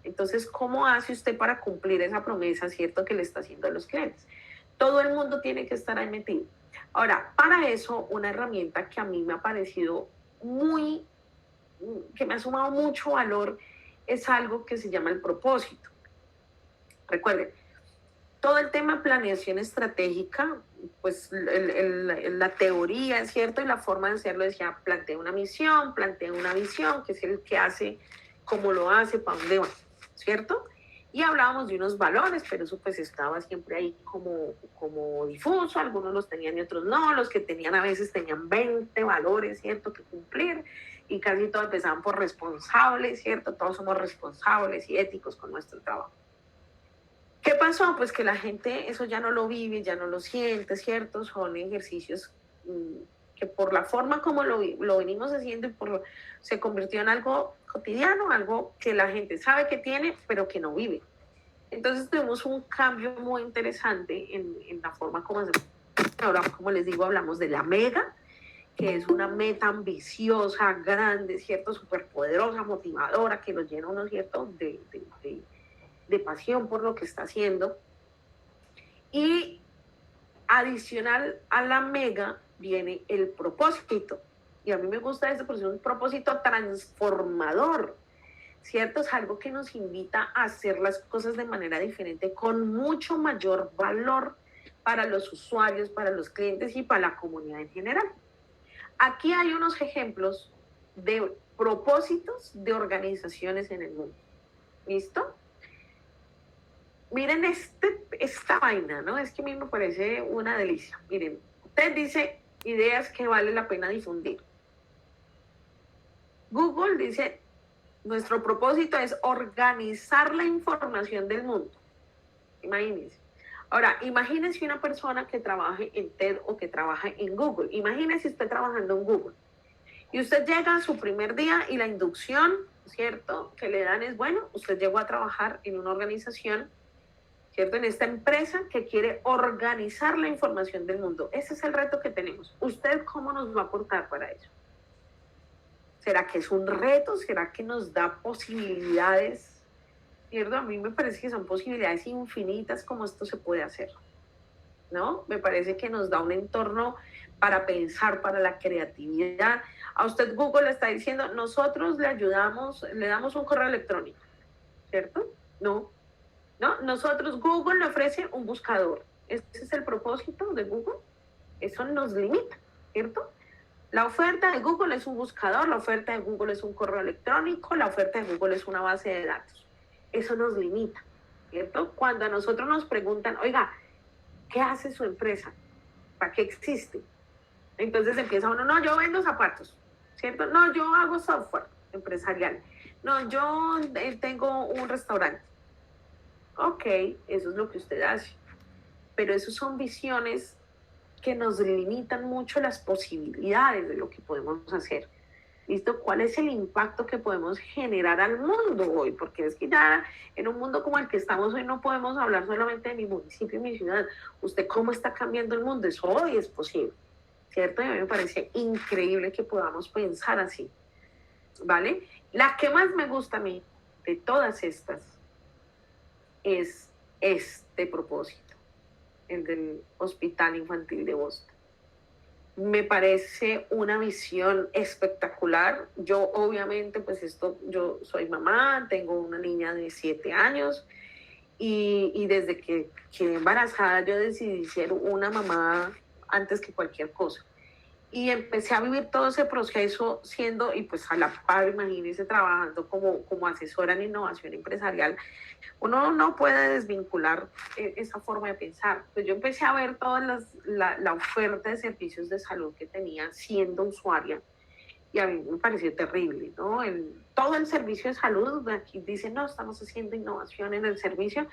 Entonces, ¿cómo hace usted para cumplir esa promesa, ¿cierto?, que le está haciendo a los clientes? Todo el mundo tiene que estar ahí metido. Ahora, para eso, una herramienta que a mí me ha parecido que me ha sumado mucho valor, es algo que se llama el propósito. Recuerden, todo el tema de planeación estratégica, pues la teoría, es cierto, y la forma de hacerlo decía, plantea una misión, plantea una visión, que es el que hace, cómo lo hace, para dónde va, ¿cierto? Y hablábamos de unos valores, pero eso pues estaba siempre ahí como difuso, algunos los tenían y otros no, los que tenían a veces tenían 20 valores, ¿cierto?, que cumplir, y casi todos empezaban por responsables, ¿cierto? Todos somos responsables y éticos con nuestro trabajo. ¿Qué pasó? Pues que la gente eso ya no lo vive, ya no lo siente, ¿cierto? Son ejercicios que por la forma como lo venimos haciendo se convirtió en algo cotidiano, algo que la gente sabe que tiene, pero que no vive. Entonces tuvimos un cambio muy interesante en la forma como hacemos. Ahora, como les digo, hablamos de la mega, que es una meta ambiciosa, grande, ¿cierto? Superpoderosa, motivadora, que nos llena uno, ¿cierto?, de pasión por lo que está haciendo. Y adicional a la mega viene el propósito. Y a mí me gusta eso porque es un propósito transformador, ¿cierto? Es algo que nos invita a hacer las cosas de manera diferente, con mucho mayor valor para los usuarios, para los clientes y para la comunidad en general. Aquí hay unos ejemplos de propósitos de organizaciones en el mundo. ¿Listo? Miren esta vaina, ¿no? Es que a mí me parece una delicia. Miren, usted dice ideas que vale la pena difundir. Google dice, nuestro propósito es organizar la información del mundo. Imagínense. Ahora, imagínense una persona que trabaje en TED o que trabaje en Google. Imagínense usted trabajando en Google. Y usted llega a su primer día y la inducción, ¿cierto?, que le dan es, bueno, usted llegó a trabajar en una organización, ¿cierto?, en esta empresa que quiere organizar la información del mundo. Ese es el reto que tenemos. ¿Usted cómo nos va a aportar para eso? ¿Será que es un reto? ¿Será que nos da posibilidades? ¿Cierto? A mí me parece que son posibilidades infinitas como esto se puede hacer, ¿no? Me parece que nos da un entorno para pensar, para la creatividad. A usted Google le está diciendo, nosotros le ayudamos, le damos un correo electrónico, ¿cierto? No. Nosotros, Google le ofrece un buscador. Ese es el propósito de Google. Eso nos limita, ¿cierto? La oferta de Google es un buscador, la oferta de Google es un correo electrónico, la oferta de Google es una base de datos. Eso nos limita. ¿cierto? Cuando a nosotros nos preguntan, oiga, ¿qué hace su empresa? ¿Para qué existe? Entonces empieza uno, no, yo vendo zapatos, ¿cierto? No, yo hago software empresarial. No, yo tengo un restaurante. Ok, eso es lo que usted hace. Pero eso son visiones que nos limitan mucho las posibilidades de lo que podemos hacer. ¿Listo? ¿Cuál es el impacto que podemos generar al mundo hoy? Porque es que ya en un mundo como el que estamos hoy no podemos hablar solamente de mi municipio y mi ciudad. ¿Usted cómo está cambiando el mundo? Eso hoy es posible, ¿cierto? Y a mí me parece increíble que podamos pensar así, ¿vale? La que más me gusta a mí de todas estas es este propósito, el del Hospital Infantil de Boston. Me parece una visión espectacular. Yo obviamente, pues yo soy mamá, tengo una niña de 7 años y desde que quedé embarazada yo decidí ser una mamá antes que cualquier cosa. Y empecé a vivir todo ese proceso siendo, y pues a la par, imagínense, trabajando como asesora en innovación empresarial. Uno no puede desvincular esa forma de pensar. Pues yo empecé a ver toda la oferta de servicios de salud que tenía siendo usuaria y a mí me pareció terrible, ¿no? Todo el servicio de salud, aquí dicen, no, estamos haciendo innovación en el servicio.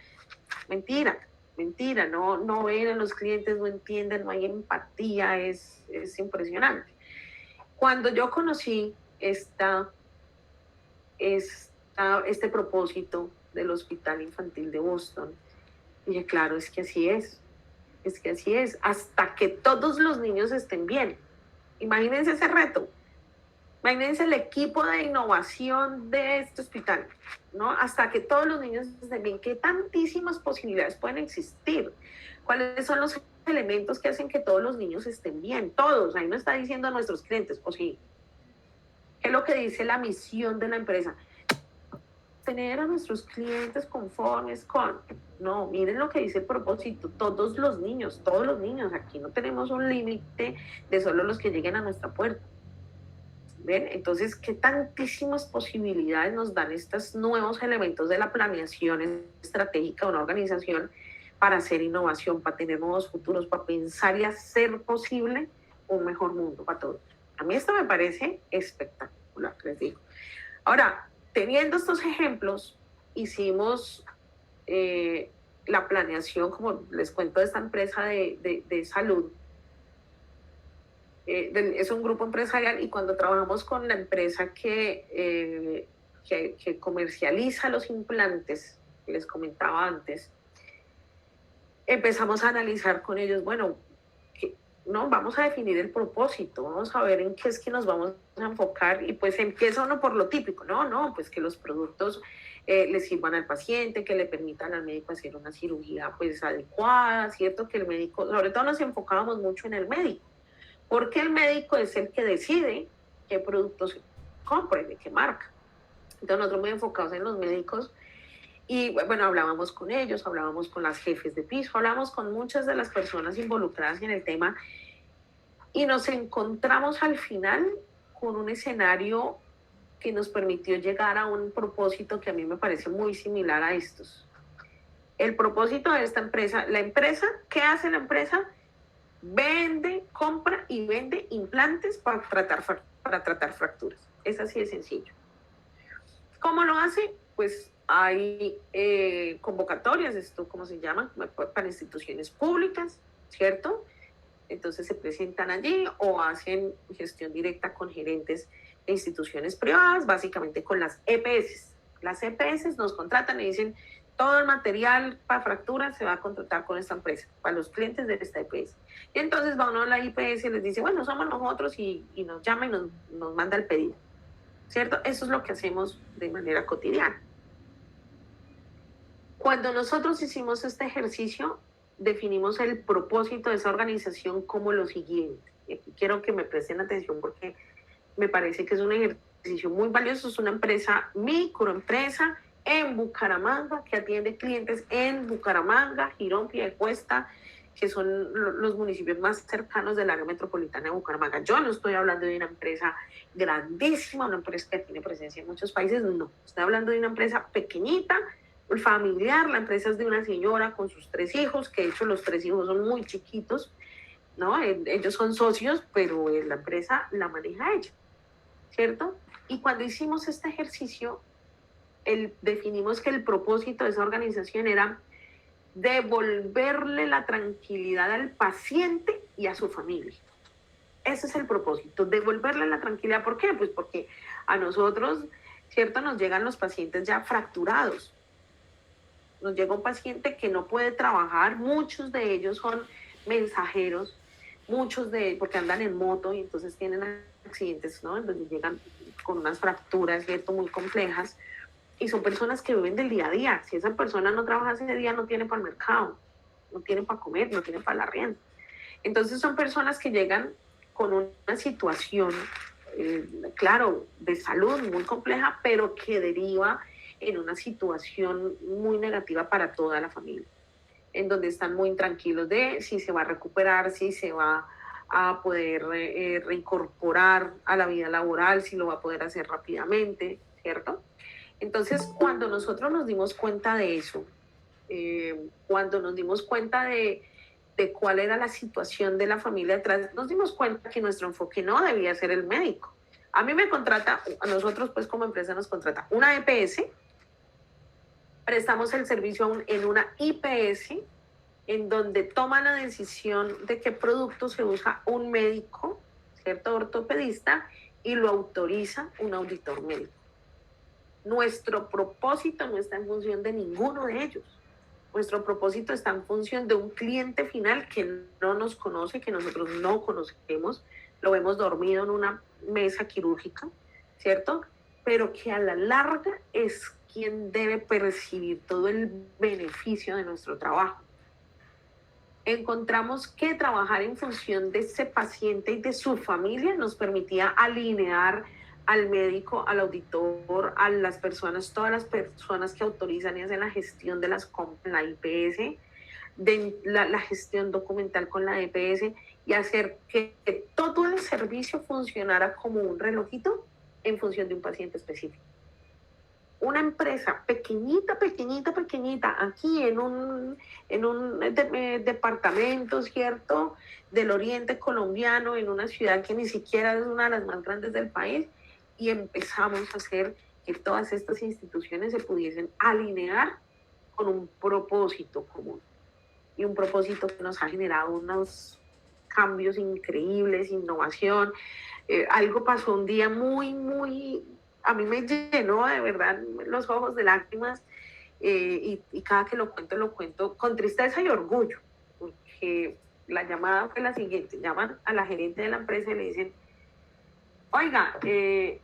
Mentira, mentira, no ven a los clientes, no entienden, no hay empatía, es impresionante. Cuando yo conocí este propósito del Hospital Infantil de Boston, dije, claro, es que así es, hasta que todos los niños estén bien. Imagínense ese reto, imagínense el equipo de innovación de este hospital, ¿no? Hasta que todos los niños estén bien, ¿qué tantísimas posibilidades pueden existir? ¿Cuáles son los elementos que hacen que todos los niños estén bien? Todos, ahí no está diciendo a nuestros clientes, o sí. ¿Qué es lo que dice la misión de la empresa? Tener a nuestros clientes conformes con, no, miren lo que dice el propósito, todos los niños, aquí no tenemos un límite de solo los que lleguen a nuestra puerta. ¿Ven? Entonces, ¿qué tantísimas posibilidades nos dan estos nuevos elementos de la planeación estratégica de una organización para hacer innovación, para tener nuevos futuros, para pensar y hacer posible un mejor mundo para todos? A mí esto me parece espectacular, les digo. Ahora, teniendo estos ejemplos, hicimos la planeación, como les cuento, de esta empresa de salud. Es un grupo empresarial y cuando trabajamos con la empresa que comercializa los implantes, que les comentaba antes, empezamos a analizar con ellos, bueno, no, vamos a definir el propósito, vamos a ver en qué es que nos vamos a enfocar y pues empieza uno por lo típico, pues que los productos le sirvan al paciente, que le permitan al médico hacer una cirugía pues adecuada, ¿cierto? Que el médico, sobre todo nos enfocábamos mucho en el médico, porque el médico es el que decide qué productos compra y de qué marca. Entonces nosotros muy enfocados en los médicos y bueno, hablábamos con ellos, hablábamos con las jefes de piso, hablábamos con muchas de las personas involucradas en el tema y nos encontramos al final con un escenario que nos permitió llegar a un propósito que a mí me parece muy similar a estos. El propósito de esta empresa, ¿qué hace la empresa? Vende, compra y vende implantes para tratar fracturas. Es así de sencillo. ¿Cómo lo hace? Pues hay convocatorias, esto cómo se llama, para instituciones públicas, ¿cierto? Entonces se presentan allí o hacen gestión directa con gerentes de instituciones privadas, básicamente con las EPS. Las EPS nos contratan y dicen, todo el material para fracturas se va a contratar con esta empresa, para los clientes de esta EPS. Y entonces va uno a la IPS y les dice, bueno, somos nosotros y nos llama y nos manda el pedido, ¿cierto? Eso es lo que hacemos de manera cotidiana. Cuando nosotros hicimos este ejercicio, definimos el propósito de esa organización como lo siguiente. Y aquí quiero que me presten atención porque me parece que es un ejercicio muy valioso. Es una empresa, microempresa, en Bucaramanga, que atiende clientes en Bucaramanga, Girón, Piedecuesta, que son los municipios más cercanos del área metropolitana de Bucaramanga. Yo no estoy hablando de una empresa grandísima, una empresa que tiene presencia en muchos países, no. Estoy hablando de una empresa pequeñita, familiar. La empresa es de una señora con sus 3 hijos, que de hecho los 3 hijos son muy chiquitos, ¿no? Ellos son socios, pero la empresa la maneja ella, ¿cierto? Y cuando hicimos este ejercicio, definimos que el propósito de esa organización era devolverle la tranquilidad al paciente y a su familia. Ese es el propósito, devolverle la tranquilidad. ¿Por qué? Pues porque a nosotros, ¿cierto? Nos llegan los pacientes ya fracturados. Nos llega un paciente que no puede trabajar, muchos de ellos son mensajeros, porque andan en moto y entonces tienen accidentes, ¿no? Entonces llegan con unas fracturas, ¿cierto? Muy complejas, y son personas que viven del día a día. Si esa persona no trabaja ese día, no tiene para el mercado, no tiene para comer, no tiene para la renta. Entonces son personas que llegan con una situación, claro, de salud muy compleja, pero que deriva en una situación muy negativa para toda la familia, en donde están muy intranquilos de si se va a recuperar, si se va a poder reincorporar a la vida laboral, si lo va a poder hacer rápidamente, ¿cierto? Entonces, cuando nosotros nos dimos cuenta de eso, cuando nos dimos cuenta de cuál era la situación de la familia detrás, nos dimos cuenta que nuestro enfoque no debía ser el médico. A mí me contrata, a nosotros pues como empresa nos contrata una EPS, prestamos el servicio en una IPS, en donde toma la decisión de qué producto se usa un médico, ¿cierto? Ortopedista, y lo autoriza un auditor médico. Nuestro propósito no está en función de ninguno de ellos. Nuestro propósito está en función de un cliente final que no nos conoce, que nosotros no conocemos, lo vemos dormido en una mesa quirúrgica, ¿cierto? Pero que a la larga es quien debe percibir todo el beneficio de nuestro trabajo. Encontramos que trabajar en función de ese paciente y de su familia nos permitía alinear al médico, al auditor, a las personas, todas las personas que autorizan y hacen la gestión de las compras en la IPS, de la gestión documental con la EPS, y hacer que todo el servicio funcionara como un relojito en función de un paciente específico. Una empresa pequeñita, aquí en un departamento, ¿cierto?, del oriente colombiano, en una ciudad que ni siquiera es una de las más grandes del país, y empezamos a hacer que todas estas instituciones se pudiesen alinear con un propósito común. Y un propósito que nos ha generado unos cambios increíbles, innovación. Algo pasó un día muy, a mí me llenó de verdad los ojos de lágrimas, y cada que lo cuento con tristeza y orgullo, porque la llamada fue la siguiente: llaman a la gerente de la empresa y le dicen, oiga,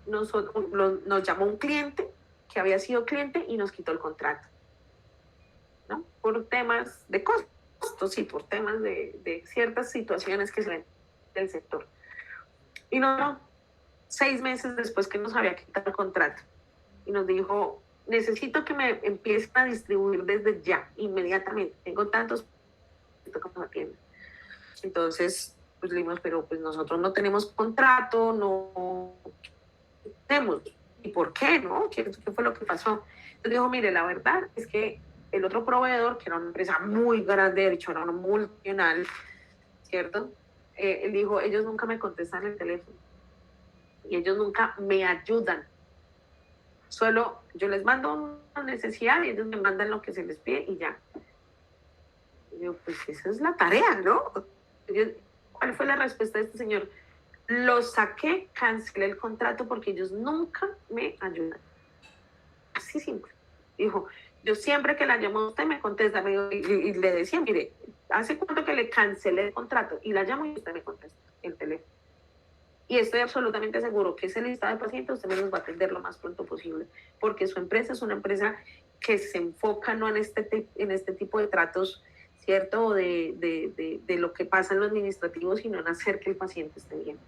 nos llamó un cliente que había sido cliente y nos quitó el contrato, ¿no? Por temas de costos y por temas de ciertas situaciones que se ven del sector. Y no, 6 meses después que nos había quitado el contrato, y nos dijo, necesito que me empiecen a distribuir desde ya, inmediatamente. Tengo tantos como atienden. Entonces, pues le dijimos, pero pues nosotros no tenemos contrato, no tenemos. ¿Y por qué, no? ¿Qué fue lo que pasó? Entonces dijo, mire, la verdad es que el otro proveedor, que era una empresa muy grande, de hecho era una multinacional, ¿cierto? Él dijo, ellos nunca me contestan el teléfono y ellos nunca me ayudan. Solo yo les mando una necesidad y ellos me mandan lo que se les pide y ya. Y yo, pues esa es la tarea, ¿no? ¿Cuál fue la respuesta de este señor? Lo saqué, cancelé el contrato porque ellos nunca me ayudan. Así simple. Dijo, yo siempre que la llamo a usted me contesta. Y le decía, mire, ¿hace cuánto que le cancelé el contrato? Y la llamo y usted me contesta el teléfono. Y estoy absolutamente seguro que ese listado de pacientes usted me los va a atender lo más pronto posible, porque su empresa es una empresa que se enfoca no en este tipo de tratos, ¿cierto?, de lo que pasa en lo administrativo, sino en hacer que el paciente esté bien.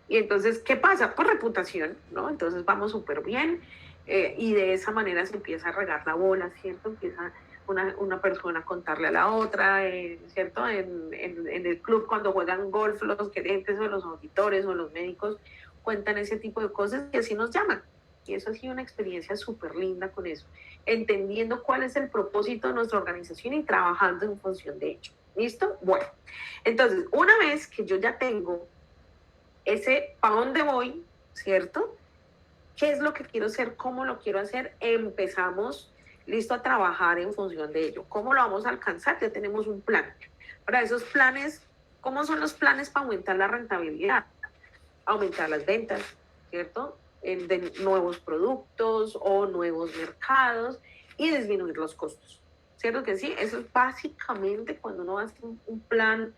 Y entonces, ¿qué pasa? Pues reputación, ¿no? Entonces vamos súper bien, y de esa manera se empieza a regar la bola, ¿cierto? Empieza una persona a contarle a la otra, ¿cierto? En el club, cuando juegan golf, los gerentes o los auditores o los médicos cuentan ese tipo de cosas y así nos llaman. Y eso ha sido una experiencia súper linda con eso, entendiendo cuál es el propósito de nuestra organización y trabajando en función de ello. ¿Listo? Bueno, entonces, una vez que yo ya tengo ese para dónde voy, ¿cierto? ¿Qué es lo que quiero hacer? ¿Cómo lo quiero hacer? Empezamos, listo, a trabajar en función de ello. ¿Cómo lo vamos a alcanzar? Ya tenemos un plan. Para esos planes, ¿cómo son los planes para aumentar la rentabilidad? Aumentar las ventas, ¿cierto? De nuevos productos o nuevos mercados y disminuir los costos. ¿Cierto que sí? Eso es básicamente cuando uno hace un plan,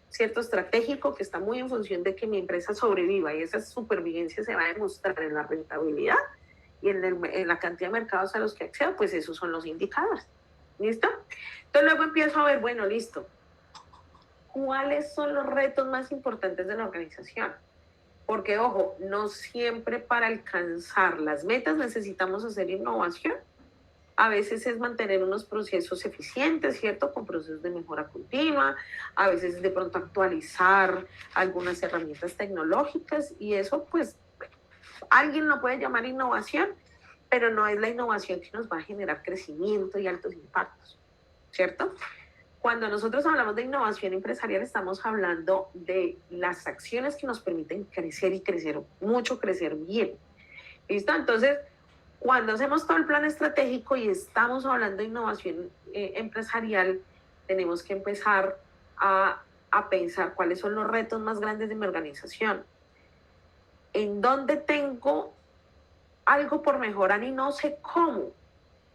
¿cierto? Estratégico que está muy en función de que mi empresa sobreviva, y esa supervivencia se va a demostrar en la rentabilidad y en la cantidad de mercados a los que accedo, pues esos son los indicadores. ¿Listo? Entonces luego empiezo a ver, bueno, listo. ¿Cuáles son los retos más importantes de la organización? Porque, ojo, no siempre para alcanzar las metas necesitamos hacer innovación. A veces es mantener unos procesos eficientes, ¿cierto? Con procesos de mejora continua. A veces de pronto actualizar algunas herramientas tecnológicas, y eso, pues, alguien lo puede llamar innovación, pero no es la innovación que nos va a generar crecimiento y altos impactos, ¿cierto? Cuando nosotros hablamos de innovación empresarial, estamos hablando de las acciones que nos permiten crecer y crecer mucho, crecer bien. ¿Listo? Entonces, cuando hacemos todo el plan estratégico y estamos hablando de innovación empresarial, tenemos que empezar a pensar cuáles son los retos más grandes de mi organización. ¿En dónde tengo algo por mejorar y no sé cómo?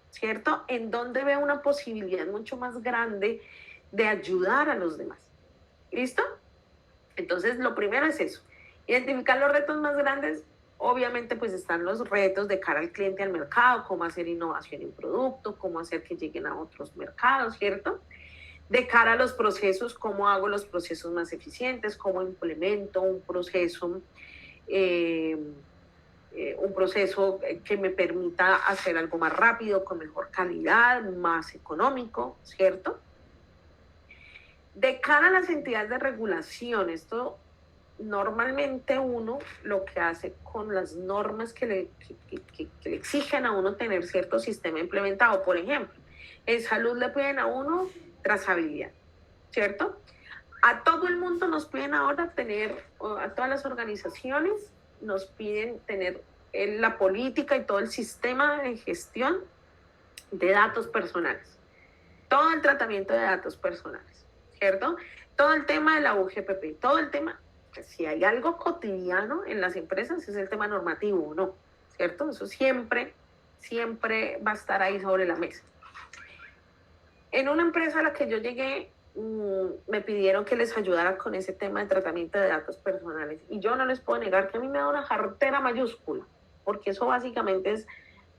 ¿Cierto? En dónde veo una posibilidad mucho más grande de ayudar a los demás. ¿Listo? Entonces, lo primero es eso. Identificar los retos más grandes. Obviamente, pues están los retos de cara al cliente, al mercado, cómo hacer innovación en producto, cómo hacer que lleguen a otros mercados, ¿cierto? De cara a los procesos, cómo hago los procesos más eficientes, cómo implemento un proceso que me permita hacer algo más rápido, con mejor calidad, más económico, ¿cierto? De cara a las entidades de regulación, esto normalmente uno lo que hace con las normas que le exigen a uno tener cierto sistema implementado. Por ejemplo, en salud le piden a uno trazabilidad, ¿cierto? A todo el mundo nos piden ahora tener, a todas las organizaciones nos piden tener la política y todo el sistema de gestión de datos personales, todo el tratamiento de datos personales, ¿cierto? Todo el tema de la UGPP, todo el tema, pues, si hay algo cotidiano en las empresas es el tema normativo, ¿no? ¿Cierto? Eso siempre va a estar ahí sobre la mesa. En una empresa a la que yo llegué, me pidieron que les ayudara con ese tema de tratamiento de datos personales. Y yo no les puedo negar que a mí me da una jartera mayúscula, porque eso básicamente es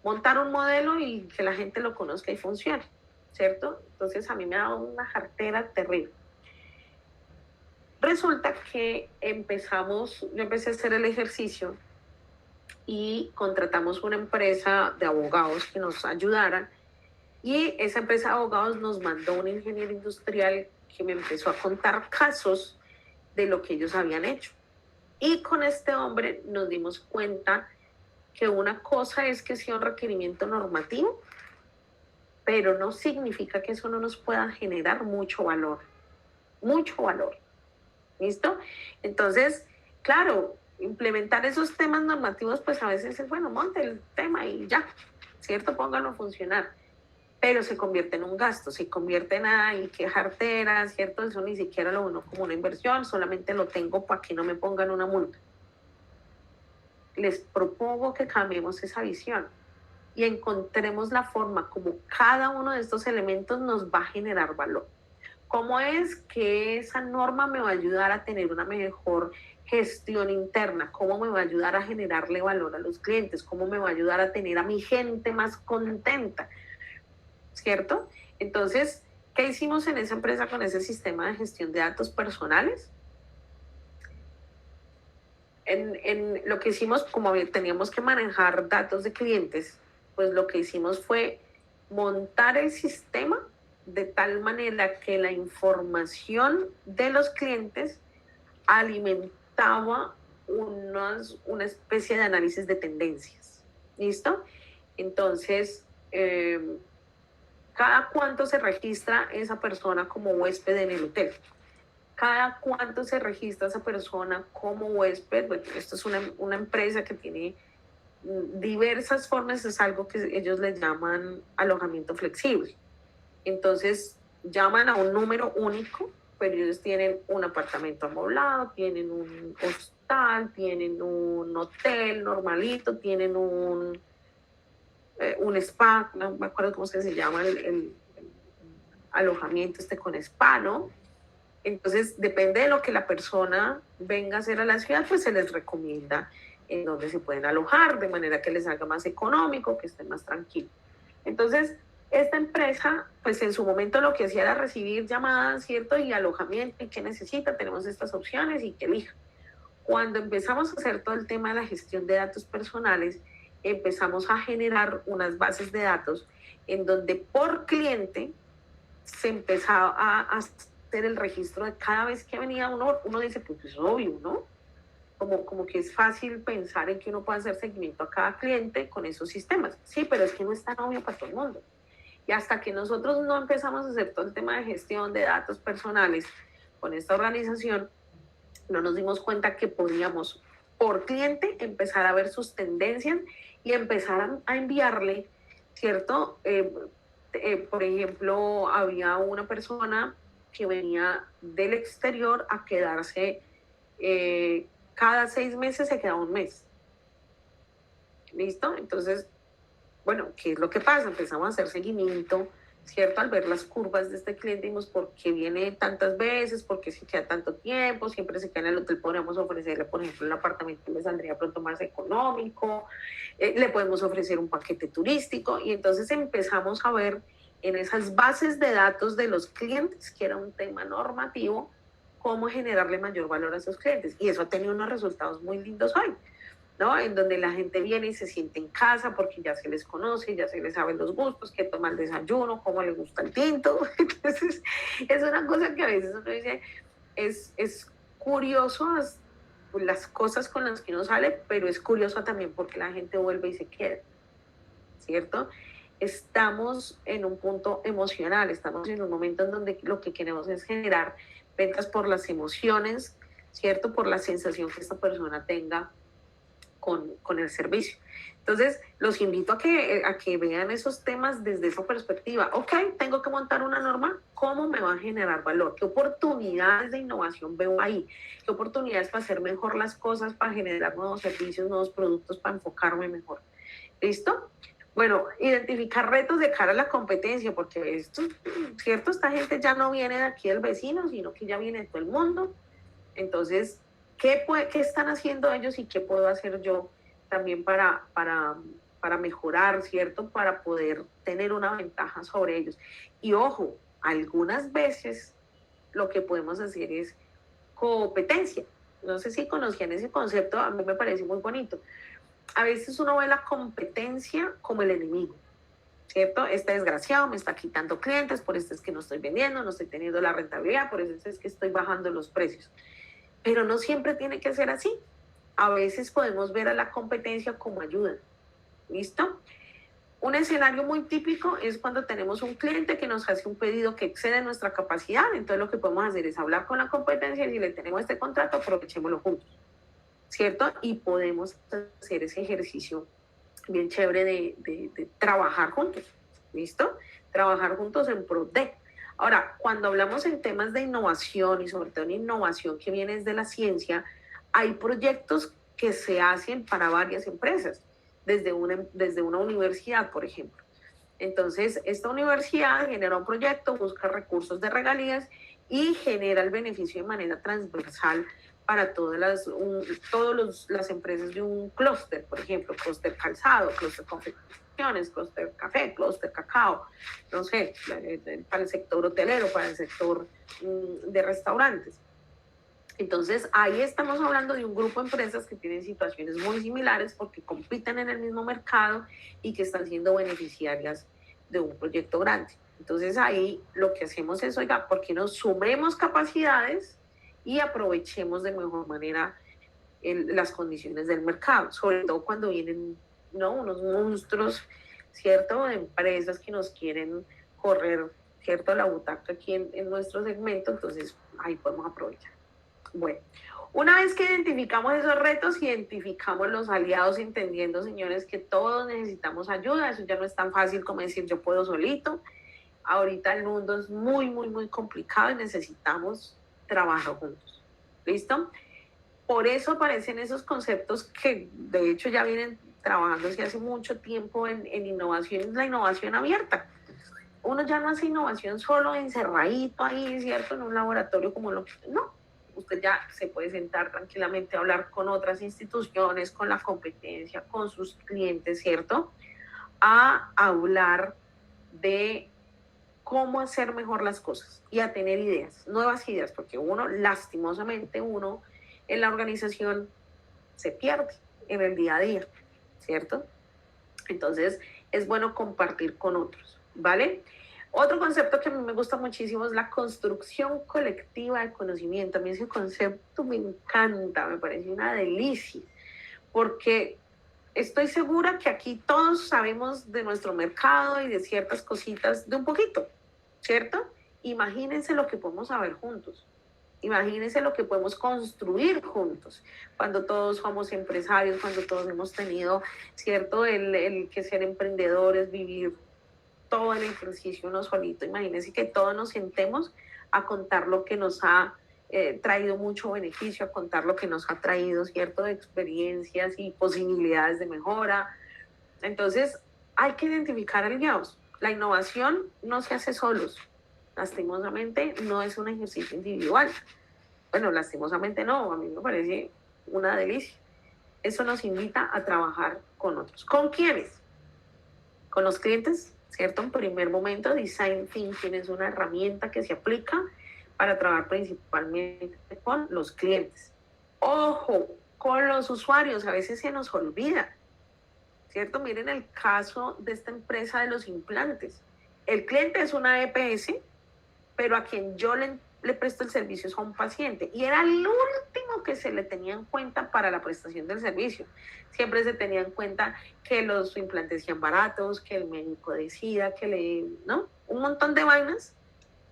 montar un modelo y que la gente lo conozca y funcione, ¿cierto? Entonces a mí me da una jartera terrible. Resulta que yo empecé a hacer el ejercicio y contratamos una empresa de abogados que nos ayudaran. Y esa empresa de abogados nos mandó un ingeniero industrial que me empezó a contar casos de lo que ellos habían hecho. Y con este hombre nos dimos cuenta que una cosa es que sea un requerimiento normativo, pero no significa que eso no nos pueda generar mucho valor. Mucho valor. ¿Listo? Entonces, claro, implementar esos temas normativos, pues a veces es, bueno, monte el tema y ya, ¿cierto? Póngalo a funcionar. Pero se convierte en un gasto, se convierte en, ay, qué jartera, ¿cierto? Eso ni siquiera lo uno como una inversión, solamente lo tengo para que no me pongan una multa. Les propongo que cambiemos esa visión y encontremos la forma como cada uno de estos elementos nos va a generar valor. ¿Cómo es que esa norma me va a ayudar a tener una mejor gestión interna? ¿Cómo me va a ayudar a generarle valor a los clientes? ¿Cómo me va a ayudar a tener a mi gente más contenta? ¿Cierto? Entonces, ¿qué hicimos en esa empresa con ese sistema de gestión de datos personales? En lo que hicimos, como teníamos que manejar datos de clientes, pues lo que hicimos fue montar el sistema de tal manera que la información de los clientes alimentaba una especie de análisis de tendencias. ¿Listo? Entonces, ¿cada cuánto se registra esa persona como huésped en el hotel? ¿Cada cuánto se registra esa persona como huésped? Bueno, esto es una empresa que tiene diversas formas, es algo que ellos le llaman alojamiento flexible. Entonces, llaman a un número único, pero ellos tienen un apartamento amoblado, tienen un hostal, tienen un hotel normalito, tienen un spa, no me acuerdo cómo se llama el alojamiento con spa, ¿no? Entonces, depende de lo que la persona venga a hacer a la ciudad, pues se les recomienda en dónde se pueden alojar, de manera que les salga más económico, que estén más tranquilos. Entonces, esta empresa, pues en su momento lo que hacía era recibir llamadas, ¿cierto? Y alojamiento, y qué necesita, tenemos estas opciones y que elija. Cuando empezamos a hacer todo el tema de la gestión de datos personales, empezamos a generar unas bases de datos en donde por cliente se empezaba a hacer el registro de cada vez que venía uno dice, pues es obvio, ¿no? Como que es fácil pensar en que uno puede hacer seguimiento a cada cliente con esos sistemas. Sí, pero es que no es tan obvio para todo el mundo. Y hasta que nosotros no empezamos a hacer todo el tema de gestión de datos personales con esta organización, no nos dimos cuenta que podíamos, por cliente, empezar a ver sus tendencias y empezar a enviarle, ¿cierto? Por ejemplo, había una persona que venía del exterior a quedarse, cada 6 meses se quedaba un mes. ¿Listo? Entonces, bueno, ¿qué es lo que pasa? Empezamos a hacer seguimiento, ¿cierto? Al ver las curvas de este cliente, dimos por qué viene tantas veces, por qué se queda tanto tiempo, siempre se queda en el hotel, podríamos ofrecerle, por ejemplo, un apartamento que le saldría pronto más económico, le podemos ofrecer un paquete turístico, y entonces empezamos a ver en esas bases de datos de los clientes, que era un tema normativo, cómo generarle mayor valor a esos clientes, y eso ha tenido unos resultados muy lindos hoy, ¿no? En donde la gente viene y se siente en casa porque ya se les conoce, ya se les saben los gustos, que toma el desayuno, cómo le gusta el tinto. Entonces, es una cosa que a veces uno dice, es curioso las cosas con las que uno sale, pero es curioso también porque la gente vuelve y se queda, ¿cierto? Estamos en un punto emocional, estamos en un momento en donde lo que queremos es generar ventas por las emociones, ¿cierto? Por la sensación que esta persona tenga con el servicio. Entonces, los invito a que vean esos temas desde esa perspectiva. Ok, tengo que montar una norma, ¿cómo me va a generar valor? ¿Qué oportunidades de innovación veo ahí? ¿Qué oportunidades para hacer mejor las cosas, para generar nuevos servicios, nuevos productos, para enfocarme mejor? ¿Listo? Bueno, identificar retos de cara a la competencia, porque esto, ¿cierto? Esta gente ya no viene de aquí del vecino, sino que ya viene de todo el mundo. Entonces, ¿qué están haciendo ellos y qué puedo hacer yo también para mejorar, ¿cierto? Para poder tener una ventaja sobre ellos. Y ojo, algunas veces lo que podemos hacer es competencia. No sé si conocían ese concepto, a mí me parece muy bonito. A veces uno ve la competencia como el enemigo, ¿cierto? Este desgraciado me está quitando clientes, por eso es que no estoy vendiendo, no estoy teniendo la rentabilidad, por eso es que estoy bajando los precios. Pero no siempre tiene que ser así. A veces podemos ver a la competencia como ayuda. ¿Listo? Un escenario muy típico es cuando tenemos un cliente que nos hace un pedido que excede nuestra capacidad. Entonces lo que podemos hacer es hablar con la competencia y si le tenemos este contrato, aprovechémoslo juntos, ¿cierto? Y podemos hacer ese ejercicio bien chévere de trabajar juntos. ¿Listo? Trabajar juntos en pro de. Ahora, cuando hablamos en temas de innovación y sobre todo en innovación que viene desde la ciencia, hay proyectos que se hacen para varias empresas, desde una universidad, por ejemplo. Entonces, esta universidad genera un proyecto, busca recursos de regalías y genera el beneficio de manera transversal para todas las empresas de un clúster, por ejemplo, clúster calzado, clúster confecciones, clúster café, clúster cacao, no sé, para el sector hotelero, para el sector de restaurantes. Entonces, ahí estamos hablando de un grupo de empresas que tienen situaciones muy similares porque compiten en el mismo mercado y que están siendo beneficiarias de un proyecto grande. Entonces, ahí lo que hacemos es, oiga, ¿por qué no sumemos capacidades y aprovechemos de mejor manera las condiciones del mercado? Sobre todo cuando vienen ¿no? Unos monstruos, ¿cierto? De empresas que nos quieren correr, ¿cierto? La butaca aquí en nuestro segmento, entonces ahí podemos aprovechar. Bueno, una vez que identificamos esos retos, identificamos los aliados, entendiendo, señores, que todos necesitamos ayuda. Eso ya no es tan fácil como decir yo puedo solito. Ahorita el mundo es muy complicado y necesitamos trabajar juntos. ¿Listo? Por eso aparecen esos conceptos que de hecho ya vienen trabajándose hace mucho tiempo en innovación, la innovación abierta. Uno ya no hace innovación solo encerradito ahí, ¿cierto? En un laboratorio como lo que... No, usted ya se puede sentar tranquilamente a hablar con otras instituciones, con la competencia, con sus clientes, ¿cierto? A hablar de cómo hacer mejor las cosas y a tener ideas, nuevas ideas, porque uno, lastimosamente, uno en la organización se pierde en el día a día, ¿cierto? Entonces, es bueno compartir con otros, ¿vale? Otro concepto que a mí me gusta muchísimo es la construcción colectiva del conocimiento. A mí ese concepto me encanta, me parece una delicia, porque estoy segura que aquí todos sabemos de nuestro mercado y de ciertas cositas, de un poquito, ¿cierto? Imagínense lo que podemos saber juntos. Imagínense lo que podemos construir juntos, cuando todos somos empresarios, cuando todos hemos tenido, ¿cierto? El que ser emprendedores, vivir todo el ejercicio uno solito. Imagínense que todos nos sentemos a contar lo que nos ha traído mucho beneficio, a contar lo que nos ha traído, ¿cierto? De experiencias y posibilidades de mejora. Entonces, hay que identificar aliados. La innovación no se hace solos. Lastimosamente, no es un ejercicio individual. Bueno, lastimosamente no, a mí me parece una delicia. Eso nos invita a trabajar con otros. ¿Con quiénes? Con los clientes, ¿cierto? En primer momento, Design Thinking es una herramienta que se aplica para trabajar principalmente con los clientes. Ojo, con los usuarios, a veces se nos olvida, ¿cierto? Miren el caso de esta empresa de los implantes. El cliente es una EPS, pero a quien yo le presto el servicio es a un paciente. Y era el último que se le tenía en cuenta para la prestación del servicio. Siempre se tenía en cuenta que los implantes sean baratos, que el médico decida, ¿no? Un montón de vainas,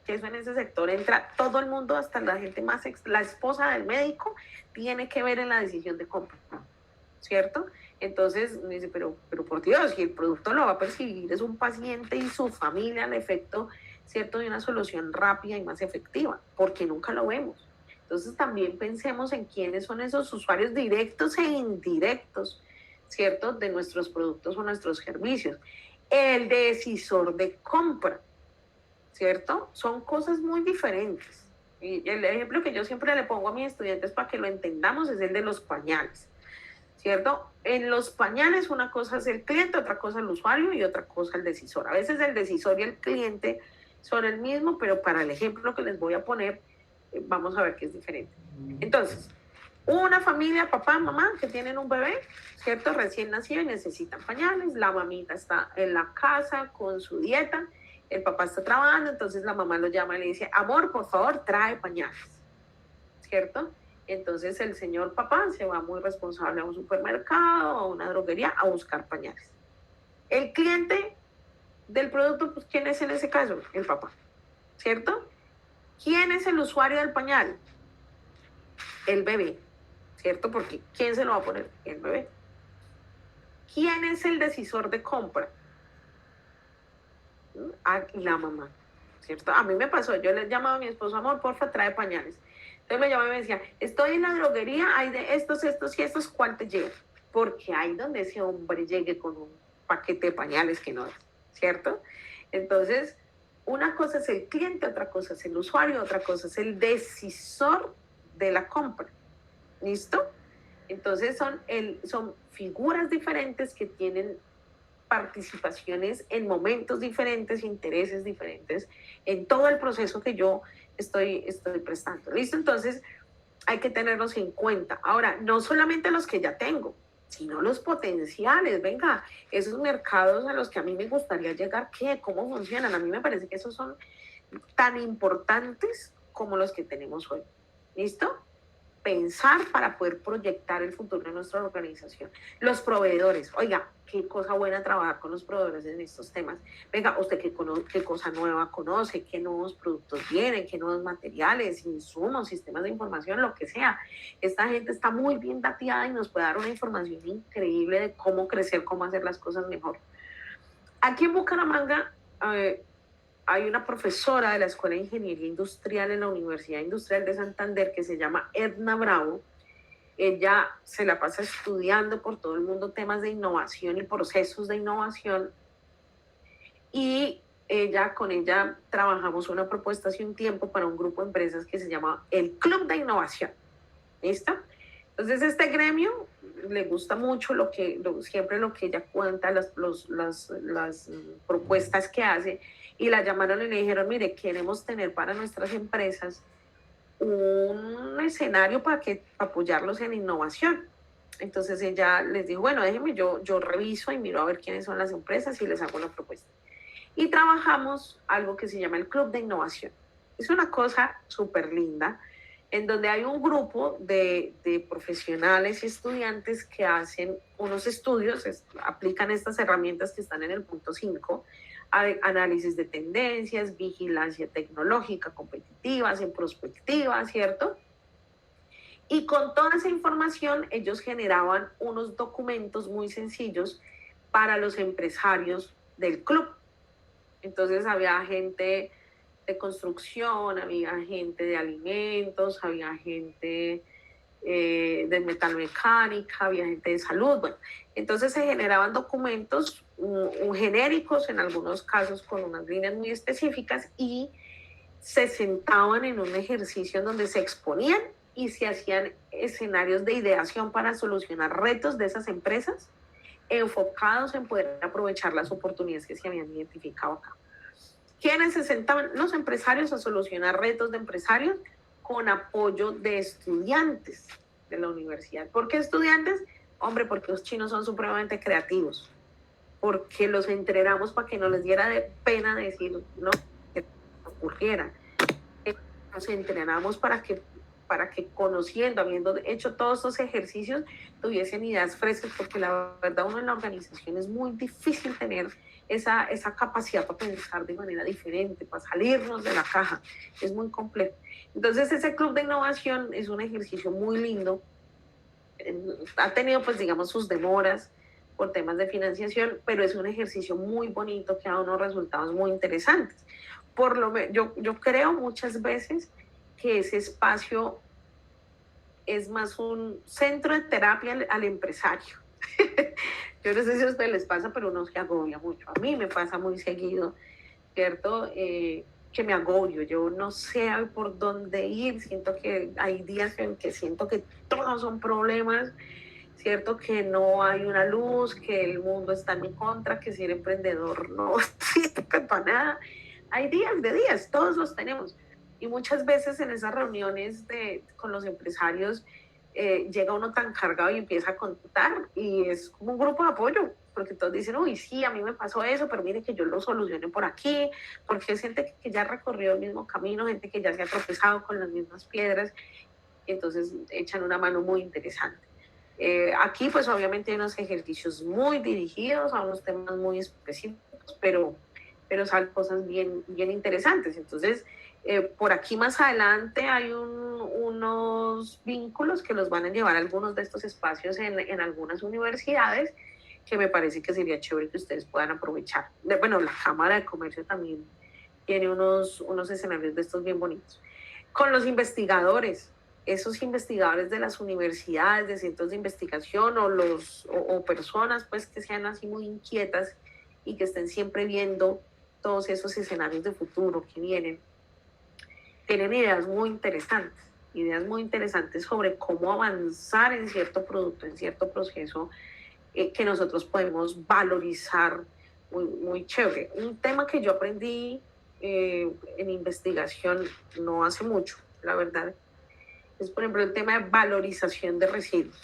que eso en ese sector entra todo el mundo, hasta la gente más, la esposa del médico, tiene que ver en la decisión de compra, ¿cierto? Entonces me dice, pero por Dios, si el producto lo va a percibir es un paciente y su familia, al efecto, ¿cierto?, de una solución rápida y más efectiva, porque nunca lo vemos. Entonces también pensemos en quiénes son esos usuarios directos e indirectos, ¿cierto?, de nuestros productos o nuestros servicios. El decisor de compra, ¿cierto? Son cosas muy diferentes. Y el ejemplo que yo siempre le pongo a mis estudiantes para que lo entendamos es el de los pañales, ¿cierto? En los pañales una cosa es el cliente, otra cosa el usuario y otra cosa el decisor. A veces el decisor y el cliente son el mismo, pero para el ejemplo que les voy a poner, vamos a ver que es diferente. Entonces, una familia, papá, mamá, que tienen un bebé, ¿cierto? Recién nacido y necesitan pañales, la mamita está en la casa con su dieta, el papá está trabajando, entonces la mamá lo llama y le dice, amor, por favor, trae pañales, ¿cierto? Entonces el señor papá se va muy responsable a un supermercado, a una droguería, a buscar pañales. El cliente del producto, pues, ¿quién es en ese caso? El papá, ¿cierto? ¿Quién es el usuario del pañal? El bebé, ¿cierto? Porque ¿quién se lo va a poner? El bebé. ¿Quién es el decisor de compra? La mamá, ¿cierto? A mí me pasó, yo le llamaba a mi esposo, amor, porfa, trae pañales. Entonces me llamaba y me decía, estoy en la droguería, hay de estos y estos, ¿cuál te llevo? Porque hay donde ese hombre llegue con un paquete de pañales que no es, ¿cierto? Entonces, una cosa es el cliente, otra cosa es el usuario, otra cosa es el decisor de la compra. ¿Listo? Entonces son figuras diferentes que tienen participaciones en momentos diferentes, intereses diferentes, en todo el proceso que yo estoy prestando. ¿Listo? Entonces, hay que tenerlos en cuenta. Ahora, no solamente los que ya tengo, sino los potenciales. Venga, esos mercados a los que a mí me gustaría llegar, ¿qué? ¿Cómo funcionan? A mí me parece que esos son tan importantes como los que tenemos hoy. ¿Listo? pensar para poder proyectar el futuro de nuestra organización. Los proveedores, oiga, qué cosa buena trabajar con los proveedores en estos temas. Venga, usted qué cosa nueva conoce, qué nuevos productos vienen, qué nuevos materiales, insumos, sistemas de información, lo que sea. Esta gente está muy bien dateada y nos puede dar una información increíble de cómo crecer, cómo hacer las cosas mejor. Aquí en Bucaramanga hay una profesora de la Escuela de Ingeniería Industrial en la Universidad Industrial de Santander que se llama Edna Bravo. Ella se la pasa estudiando por todo el mundo temas de innovación y procesos de innovación, y con ella trabajamos una propuesta hace un tiempo para un grupo de empresas que se llama el Club de Innovación. ¿Listo? Entonces este gremio le gusta mucho siempre lo que ella cuenta, las propuestas que hace, y la llamaron y le dijeron, mire, queremos tener para nuestras empresas un escenario para apoyarlos en innovación. Entonces ella les dijo, bueno, déjenme, yo reviso y miro a ver quiénes son las empresas y les hago una propuesta. Y trabajamos algo que se llama el Club de Innovación. Es una cosa súper linda, en donde hay un grupo de profesionales y estudiantes que hacen unos estudios, aplican estas herramientas que están en el punto 5, análisis de tendencias, vigilancia tecnológica competitiva, en prospectiva, ¿cierto? Y con toda esa información ellos generaban unos documentos muy sencillos para los empresarios del club. Entonces había gente de construcción, había gente de alimentos, había gente de metalmecánica, había gente de salud. Bueno, entonces se generaban documentos genéricos, en algunos casos con unas líneas muy específicas, y se sentaban en un ejercicio en donde se exponían y se hacían escenarios de ideación para solucionar retos de esas empresas, enfocados en poder aprovechar las oportunidades que se habían identificado acá. ¿Quiénes se sentaban? Los empresarios, a solucionar retos de empresarios con apoyo de estudiantes de la universidad. ¿Por qué estudiantes? Hombre, porque los chinos son supremamente creativos, porque los entrenamos para que no les diera de pena decir no, que ocurriera. Nos entrenamos para que conociendo, habiendo hecho todos estos ejercicios, tuviesen ideas frescas, porque la verdad uno en la organización es muy difícil tener esa capacidad para pensar de manera diferente, para salirnos de la caja, es muy complejo. Entonces ese club de innovación es un ejercicio muy lindo, ha tenido pues digamos sus demoras por temas de financiación, pero es un ejercicio muy bonito que da unos resultados muy interesantes. Yo creo muchas veces que ese espacio es más un centro de terapia al empresario. Yo no sé si a ustedes les pasa, pero uno se agobia mucho. A mí me pasa muy seguido, ¿cierto? Que me agobio, yo no sé por dónde ir, siento que hay días en que siento que todos son problemas, ¿cierto? Que no hay una luz, que el mundo está en mi contra, que ser emprendedor no sirve para nada. Hay días, todos los tenemos. Y muchas veces en esas reuniones con los empresarios llega uno tan cargado y empieza a contar, y es como un grupo de apoyo, porque todos dicen, uy, sí, a mí me pasó eso, pero mire que yo lo solucioné por aquí, porque es gente que ya recorrió el mismo camino, gente que ya se ha tropezado con las mismas piedras, y entonces echan una mano muy interesante. Aquí pues obviamente hay unos ejercicios muy dirigidos a unos temas muy específicos, pero salen cosas bien interesantes. Entonces, por aquí más adelante hay unos vínculos que los van a llevar a algunos de estos espacios en algunas universidades, que me parece que sería chévere que ustedes puedan aprovechar. Bueno, la Cámara de Comercio también tiene unos escenarios de estos bien bonitos. Con los investigadores, esos investigadores de las universidades, de centros de investigación, o personas pues que sean así muy inquietas y que estén siempre viendo todos esos escenarios de futuro que vienen, tienen ideas muy interesantes sobre cómo avanzar en cierto producto, en cierto proceso que nosotros podemos valorizar muy chévere. Un tema que yo aprendí en investigación no hace mucho, la verdad, es por ejemplo el tema de valorización de residuos.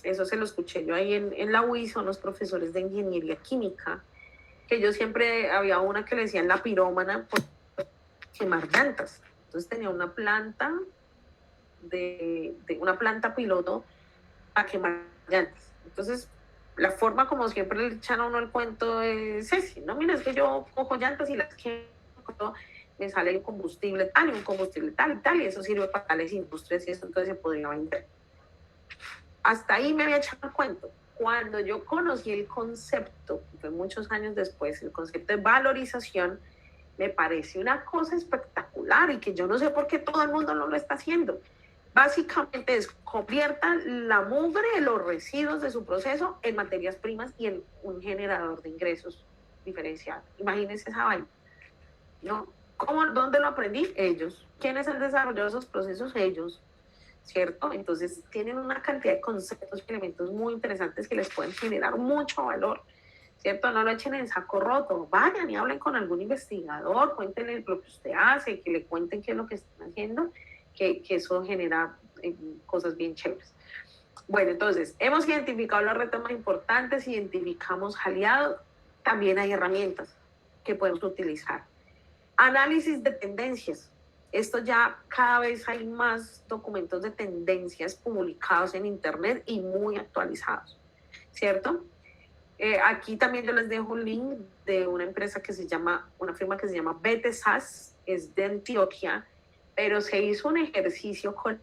Eso se lo escuché yo ahí en la UIS, son los profesores de ingeniería química, que yo siempre había una que le decían la pirómana por quemar llantas. Entonces tenía una planta de una planta piloto a quemar llantas. Entonces, la forma como siempre le echan a uno el cuento es ese, ¿no? Mira, es que yo cojo llantas y las quemo, me sale un combustible tal y un combustible tal y tal, y eso sirve para tales industrias y eso entonces se podría vender. Hasta ahí me había echado el cuento. Cuando yo conocí el concepto, fue muchos años después, el concepto de valorización, me parece una cosa espectacular y que yo no sé por qué todo el mundo no lo está haciendo. Básicamente es convierta la mugre, los residuos de su proceso en materias primas y en un generador de ingresos diferenciado. Imagínense esa vaina, ¿no? ¿Cómo, dónde lo aprendí? Ellos. ¿Quiénes han desarrollado esos procesos? Ellos, ¿cierto? Entonces tienen una cantidad de conceptos y elementos muy interesantes que les pueden generar mucho valor, ¿cierto? No lo echen en saco roto, vayan y hablen con algún investigador, cuéntenle lo que usted hace, que le cuenten qué es lo que están haciendo, que eso genera cosas bien chéveres. Bueno, entonces, hemos identificado los retos más importantes, identificamos aliados, también hay herramientas que podemos utilizar. Análisis de tendencias. Esto ya cada vez hay más documentos de tendencias publicados en Internet y muy actualizados, ¿cierto? Aquí también yo les dejo un link de una empresa que se llama, una firma que se llama BTSAS, es de Antioquia, pero se hizo un ejercicio con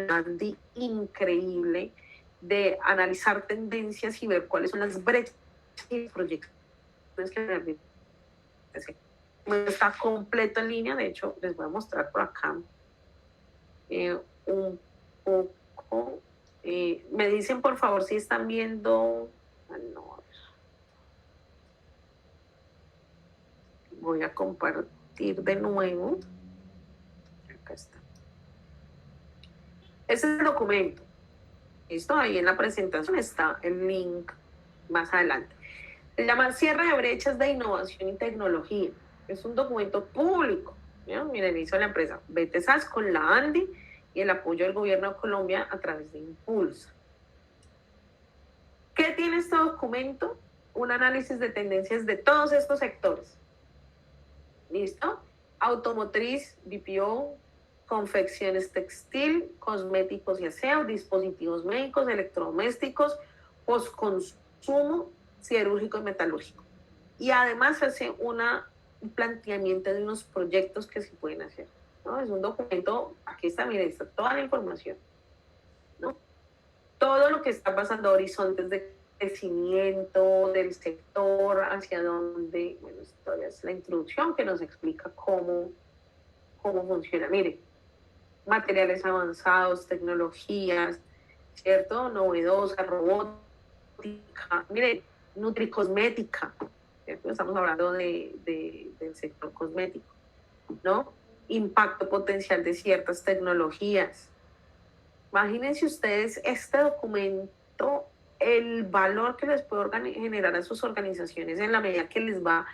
Andy increíble de analizar tendencias y ver cuáles son las brechas y proyectos que está completo en línea. De hecho, les voy a mostrar por acá un poco. Me dicen por favor si están viendo. No, voy a compartir de nuevo. Acá está. Ese es el documento. ¿Listo? Ahí en la presentación está el link más adelante. Se llama Cierre de brechas de innovación y tecnología. Es un documento público. ¿Ya? Miren, hizo la empresa BTSAS con la ANDI y el apoyo del gobierno de Colombia a través de Impulsa. ¿Qué tiene este documento? Un análisis de tendencias de todos estos sectores. ¿Listo? Automotriz, BPO, confecciones textil, cosméticos y aseo, dispositivos médicos, electrodomésticos, postconsumo, siderúrgico y metalúrgico. Y además hace un planteamiento de unos proyectos que se pueden hacer, ¿no? Es un documento, aquí está, miren, está toda la información, ¿no? Todo lo que está pasando, horizontes de crecimiento del sector, hacia dónde, bueno, esto es la introducción que nos explica cómo funciona. Miren, materiales avanzados, tecnologías, ¿cierto? Novedosa, robótica, miren, nutricosmética, ¿cierto? Estamos hablando del sector cosmético, ¿no? Impacto potencial de ciertas tecnologías. Imagínense ustedes este documento, el valor que les puede generar a sus organizaciones en la medida que les va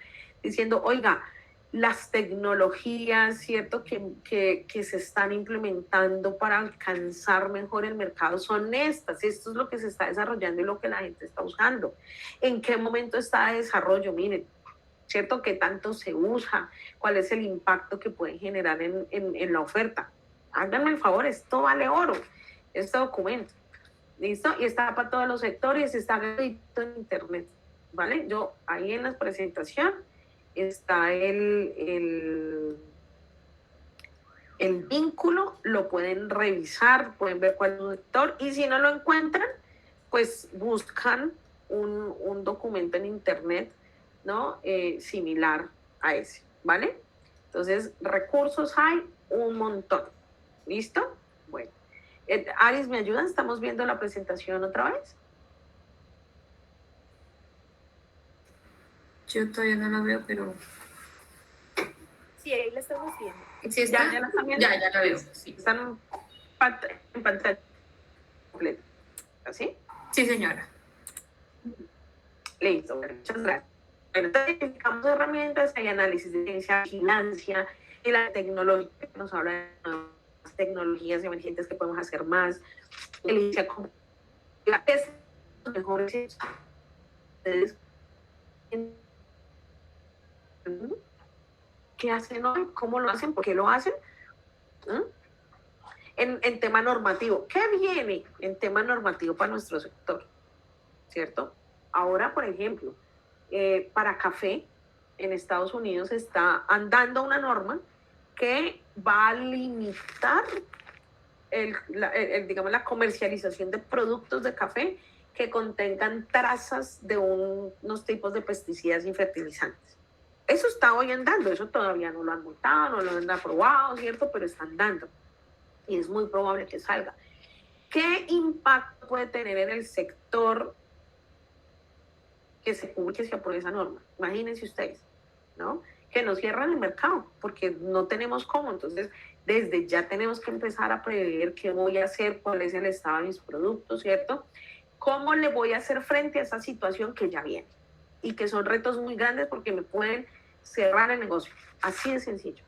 diciendo, oiga, las tecnologías, ¿cierto?, que se están implementando para alcanzar mejor el mercado son estas. Esto es lo que se está desarrollando y lo que la gente está usando. ¿En qué momento está de desarrollo? Miren, ¿cierto?, qué tanto se usa, cuál es el impacto que puede generar en la oferta. Háganme el favor, esto vale oro, este documento. ¿Listo? Y está para todos los sectores, está gratuito en Internet, ¿vale? Yo ahí en la presentación está el vínculo, lo pueden revisar, pueden ver cuál es el sector, y si no lo encuentran, pues buscan un documento en Internet, ¿no? Similar a ese, ¿vale? Entonces, recursos hay un montón. ¿Listo? Bueno. Aris, ¿me ayudan? ¿Estamos viendo la presentación otra vez? Yo todavía no la veo, pero... Sí, ahí la estamos viendo. ¿Sí está? ¿Ya la están viendo? Ya la veo. Sí. Están en pantalla completa. ¿Así? Sí, señora. Listo, muchas gracias. Bueno, entonces identificamos herramientas, hay análisis de ciencia, vigilancia y la tecnología que nos habla de nuevas tecnologías emergentes que podemos hacer más. Inicia con la es mejores ustedes. ¿Qué hacen hoy? ¿Cómo lo hacen? ¿Por qué lo hacen? en tema normativo. ¿Qué viene en tema normativo para nuestro sector? ¿Cierto? Ahora, por ejemplo, para café, en Estados Unidos está andando una norma que va a limitar digamos, la comercialización de productos de café que contengan trazas de unos tipos de pesticidas y fertilizantes. Eso está hoy andando, eso todavía no lo han multado, no lo han aprobado, ¿cierto? Pero está andando y es muy probable que salga. ¿Qué impacto puede tener en el sector que se publique, se apruebe esa norma? Imagínense ustedes, ¿no? Que nos cierran el mercado porque no tenemos cómo. Entonces, desde ya tenemos que empezar a prever qué voy a hacer, cuál es el estado de mis productos, ¿cierto? ¿Cómo le voy a hacer frente a esa situación que ya viene? Y que son retos muy grandes porque me pueden cerrar el negocio. Así de sencillo.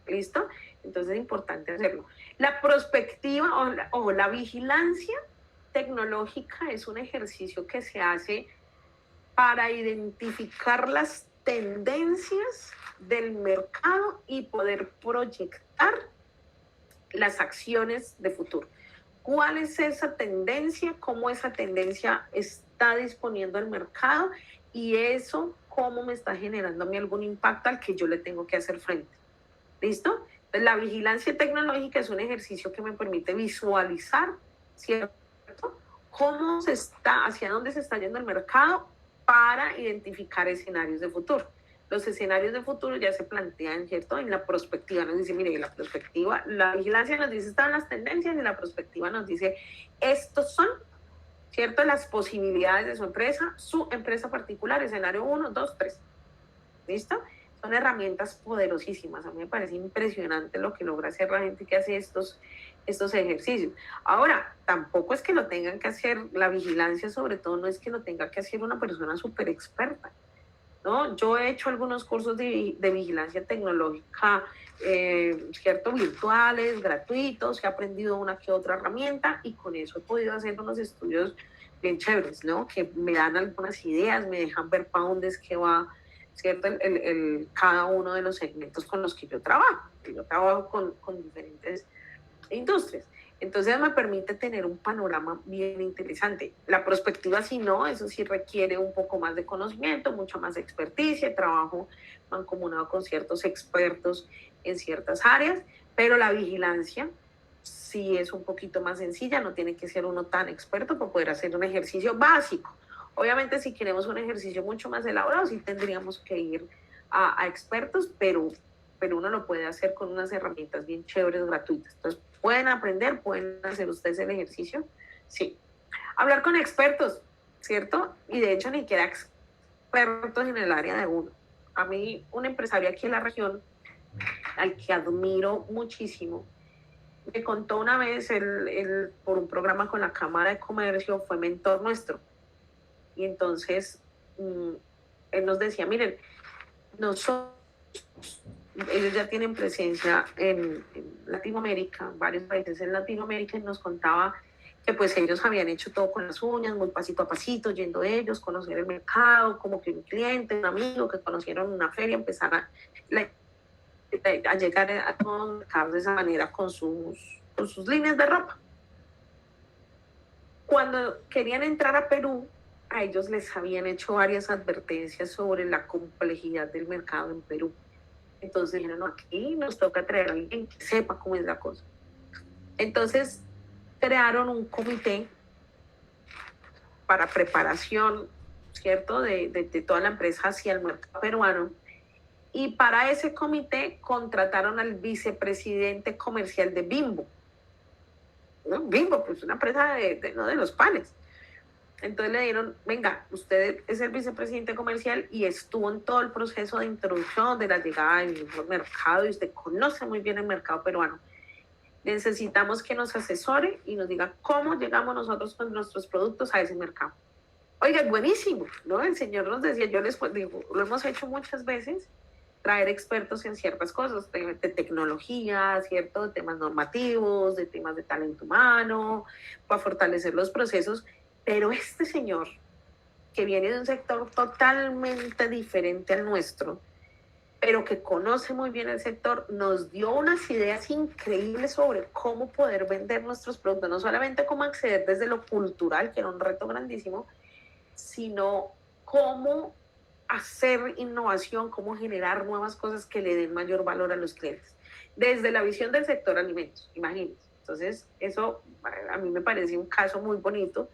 ¿Listo? Entonces es importante hacerlo. La prospectiva o la vigilancia tecnológica es un ejercicio que se hace para identificar las tendencias del mercado y poder proyectar las acciones de futuro. ¿Cuál es esa tendencia? ¿Cómo esa tendencia está disponiendo el mercado? Y eso, ¿cómo me está generando a mí algún impacto al que yo le tengo que hacer frente? ¿Listo? Entonces, la vigilancia tecnológica es un ejercicio que me permite visualizar, ¿cierto? Cómo se está, hacia dónde se está yendo el mercado para identificar escenarios de futuro. Los escenarios de futuro ya se plantean, ¿cierto? En la prospectiva nos dice, mire, la prospectiva, la vigilancia nos dice, están las tendencias, y la prospectiva nos dice, estos son, ¿cierto? Las posibilidades de su empresa particular, escenario 1, 2, 3. ¿Listo? Son herramientas poderosísimas. A mí me parece impresionante lo que logra hacer la gente que hace estos ejercicios. Ahora, tampoco es que lo tengan que hacer, la vigilancia sobre todo no es que lo tenga que hacer una persona súper experta, ¿no? Yo he hecho algunos cursos de vigilancia tecnológica, ¿cierto? Virtuales, gratuitos, he aprendido una que otra herramienta y con eso he podido hacer unos estudios bien chéveres, ¿no? Que me dan algunas ideas, me dejan ver para dónde es que va, ¿cierto? Cada uno de los segmentos con los que yo trabajo. Yo trabajo con diferentes industrias. Entonces me permite tener un panorama bien interesante. La prospectiva sí no, eso sí requiere un poco más de conocimiento, mucha más experticia, trabajo mancomunado con ciertos expertos en ciertas áreas, pero la vigilancia sí es un poquito más sencilla, no tiene que ser uno tan experto para poder hacer un ejercicio básico. Obviamente si queremos un ejercicio mucho más elaborado, sí tendríamos que ir a expertos, pero uno lo puede hacer con unas herramientas bien chéveres, gratuitas. Entonces, ¿pueden aprender? ¿Pueden hacer ustedes el ejercicio? Sí. Hablar con expertos, ¿cierto? Y de hecho, ni siquiera expertos en el área de uno. A mí, un empresario aquí en la región, al que admiro muchísimo, me contó una vez, él, por un programa con la Cámara de Comercio, fue mentor nuestro. Y entonces, él nos decía, miren, ellos ya tienen presencia en Latinoamérica, varios países en Latinoamérica, y nos contaba que pues ellos habían hecho todo con las uñas, muy pasito a pasito, yendo ellos, conocer el mercado, como que un cliente, un amigo que conocieron en una feria, empezar a llegar a todos los mercados de esa manera con sus líneas de ropa. Cuando querían entrar a Perú, a ellos les habían hecho varias advertencias sobre la complejidad del mercado en Perú. Entonces dijeron, no, aquí nos toca traer a alguien que sepa cómo es la cosa. Entonces crearon un comité para preparación, ¿cierto?, de toda la empresa hacia el mercado peruano. Y para ese comité contrataron al vicepresidente comercial de Bimbo. ¿No? Bimbo, pues una empresa de los panes. Entonces le dieron, venga, usted es el vicepresidente comercial y estuvo en todo el proceso de introducción de la llegada del mercado y usted conoce muy bien el mercado peruano. Necesitamos que nos asesore y nos diga cómo llegamos nosotros con nuestros productos a ese mercado. Oiga, buenísimo, ¿no? El señor nos decía, yo les digo, lo hemos hecho muchas veces, traer expertos en ciertas cosas, de tecnología, ¿cierto? De temas normativos, de temas de talento humano, para fortalecer los procesos. Pero este señor, que viene de un sector totalmente diferente al nuestro, pero que conoce muy bien el sector, nos dio unas ideas increíbles sobre cómo poder vender nuestros productos, no solamente cómo acceder desde lo cultural, que era un reto grandísimo, sino cómo hacer innovación, cómo generar nuevas cosas que le den mayor valor a los clientes. Desde la visión del sector alimentos, imagínense. Entonces, eso a mí me parece un caso muy bonito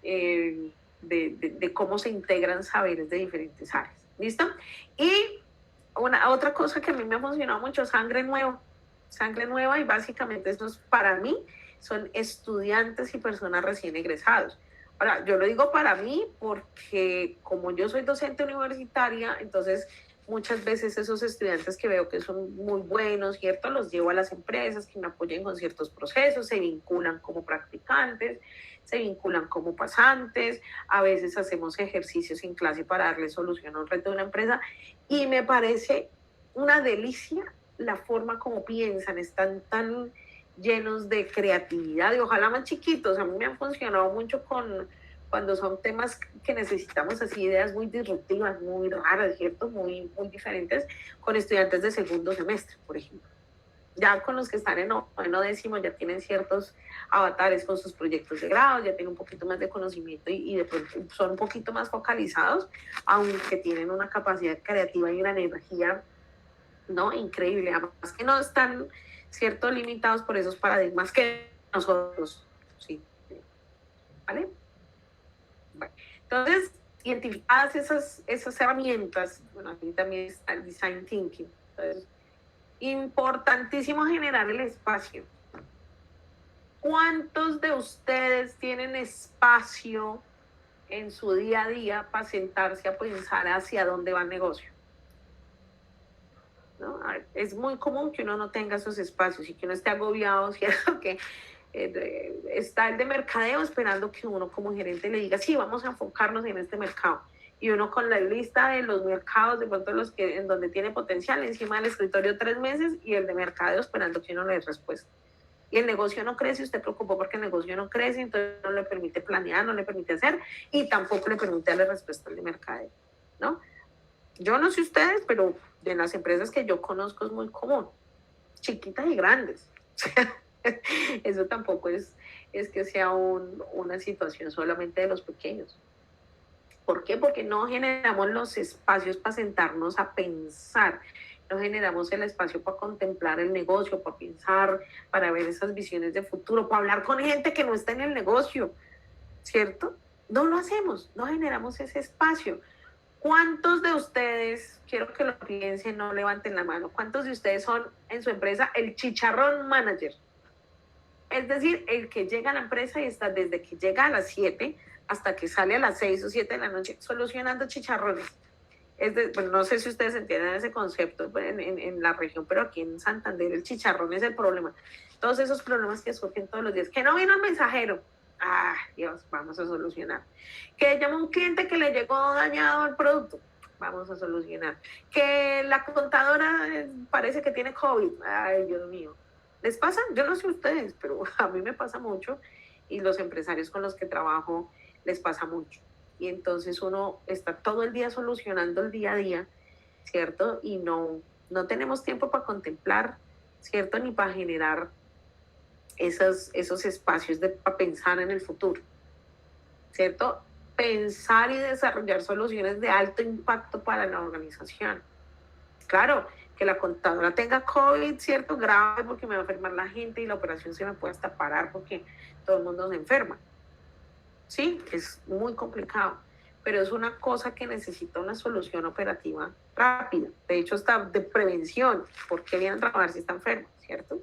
de cómo se integran saberes de diferentes áreas. ¿Listo? Y otra cosa que a mí me ha funcionado mucho, sangre nueva. Sangre nueva, y básicamente eso es, para mí, son estudiantes y personas recién egresados. Ahora, yo lo digo para mí porque como yo soy docente universitaria, entonces muchas veces esos estudiantes que veo que son muy buenos, ¿cierto? Los llevo a las empresas que me apoyen con ciertos procesos, se vinculan como practicantes, se vinculan como pasantes, a veces hacemos ejercicios en clase para darle solución a un reto de una empresa, y me parece una delicia la forma como piensan, están tan llenos de creatividad y ojalá más chiquitos. A mí me han funcionado mucho cuando son temas que necesitamos así ideas muy disruptivas, muy raras, ¿cierto? Muy diferentes, con estudiantes de segundo semestre, por ejemplo. Ya con los que están en noveno décimo ya tienen ciertos avatares con sus proyectos de grado, ya tienen un poquito más de conocimiento y de pronto son un poquito más focalizados, aunque tienen una capacidad creativa y una energía, ¿no? Increíble. Además que no están, ¿cierto?, limitados por esos paradigmas que nosotros, ¿sí? ¿Vale? Bueno, entonces, identificadas esas herramientas, bueno, aquí también está el design thinking. Entonces, importantísimo generar el espacio. ¿Cuántos de ustedes tienen espacio en su día a día para sentarse a pensar hacia dónde va el negocio? ¿No? Es muy común que uno no tenga esos espacios y que uno esté agobiado, ¿cierto? Que está el de mercadeo esperando que uno como gerente le diga, sí, vamos a enfocarnos en este mercado. Y uno con la lista de los mercados, de pronto los que en donde tiene potencial, encima del escritorio 3 meses, y el de mercadeo esperando que uno le dé respuesta. Y el negocio no crece, usted preocupó porque el negocio no crece, entonces no le permite planear, no le permite hacer, y tampoco le permite darle respuesta al de mercadeo, ¿no? Yo no sé ustedes, pero en las empresas que yo conozco es muy común, chiquitas y grandes. Eso tampoco es que sea una situación solamente de los pequeños. ¿Por qué? Porque no generamos los espacios para sentarnos a pensar, no generamos el espacio para contemplar el negocio, para pensar, para ver esas visiones de futuro, para hablar con gente que no está en el negocio, ¿cierto? No lo hacemos, no generamos ese espacio. ¿Cuántos de ustedes, quiero que lo piensen, no levanten la mano, cuántos de ustedes son en su empresa el chicharrón manager? Es decir, el que llega a la empresa y está desde que llega a las 7 hasta que sale a las 6 o 7 de la noche solucionando chicharrones. Bueno, no sé si ustedes entienden ese concepto en la región, pero aquí en Santander el chicharrón es el problema. Todos esos problemas que surgen todos los días. Que no vino el mensajero. Ah, Dios, vamos a solucionar. Que llama un cliente que le llegó dañado el producto. Vamos a solucionar. Que la contadora parece que tiene COVID. Ay, Dios mío. ¿Les pasa? Yo no sé ustedes, pero a mí me pasa mucho y los empresarios con los que trabajo les pasa mucho. Y entonces uno está todo el día solucionando el día a día, ¿cierto? Y no tenemos tiempo para contemplar, ¿cierto? Ni para generar esos espacios para pensar en el futuro, ¿cierto? Pensar y desarrollar soluciones de alto impacto para la organización. Claro, que la contadora tenga COVID, ¿cierto? Grave, porque me va a enfermar la gente y la operación se me puede hasta parar porque todo el mundo se enferma. Sí, es muy complicado, pero es una cosa que necesita una solución operativa rápida. De hecho, está de prevención. ¿Por qué vienen a trabajar si están enfermos, cierto?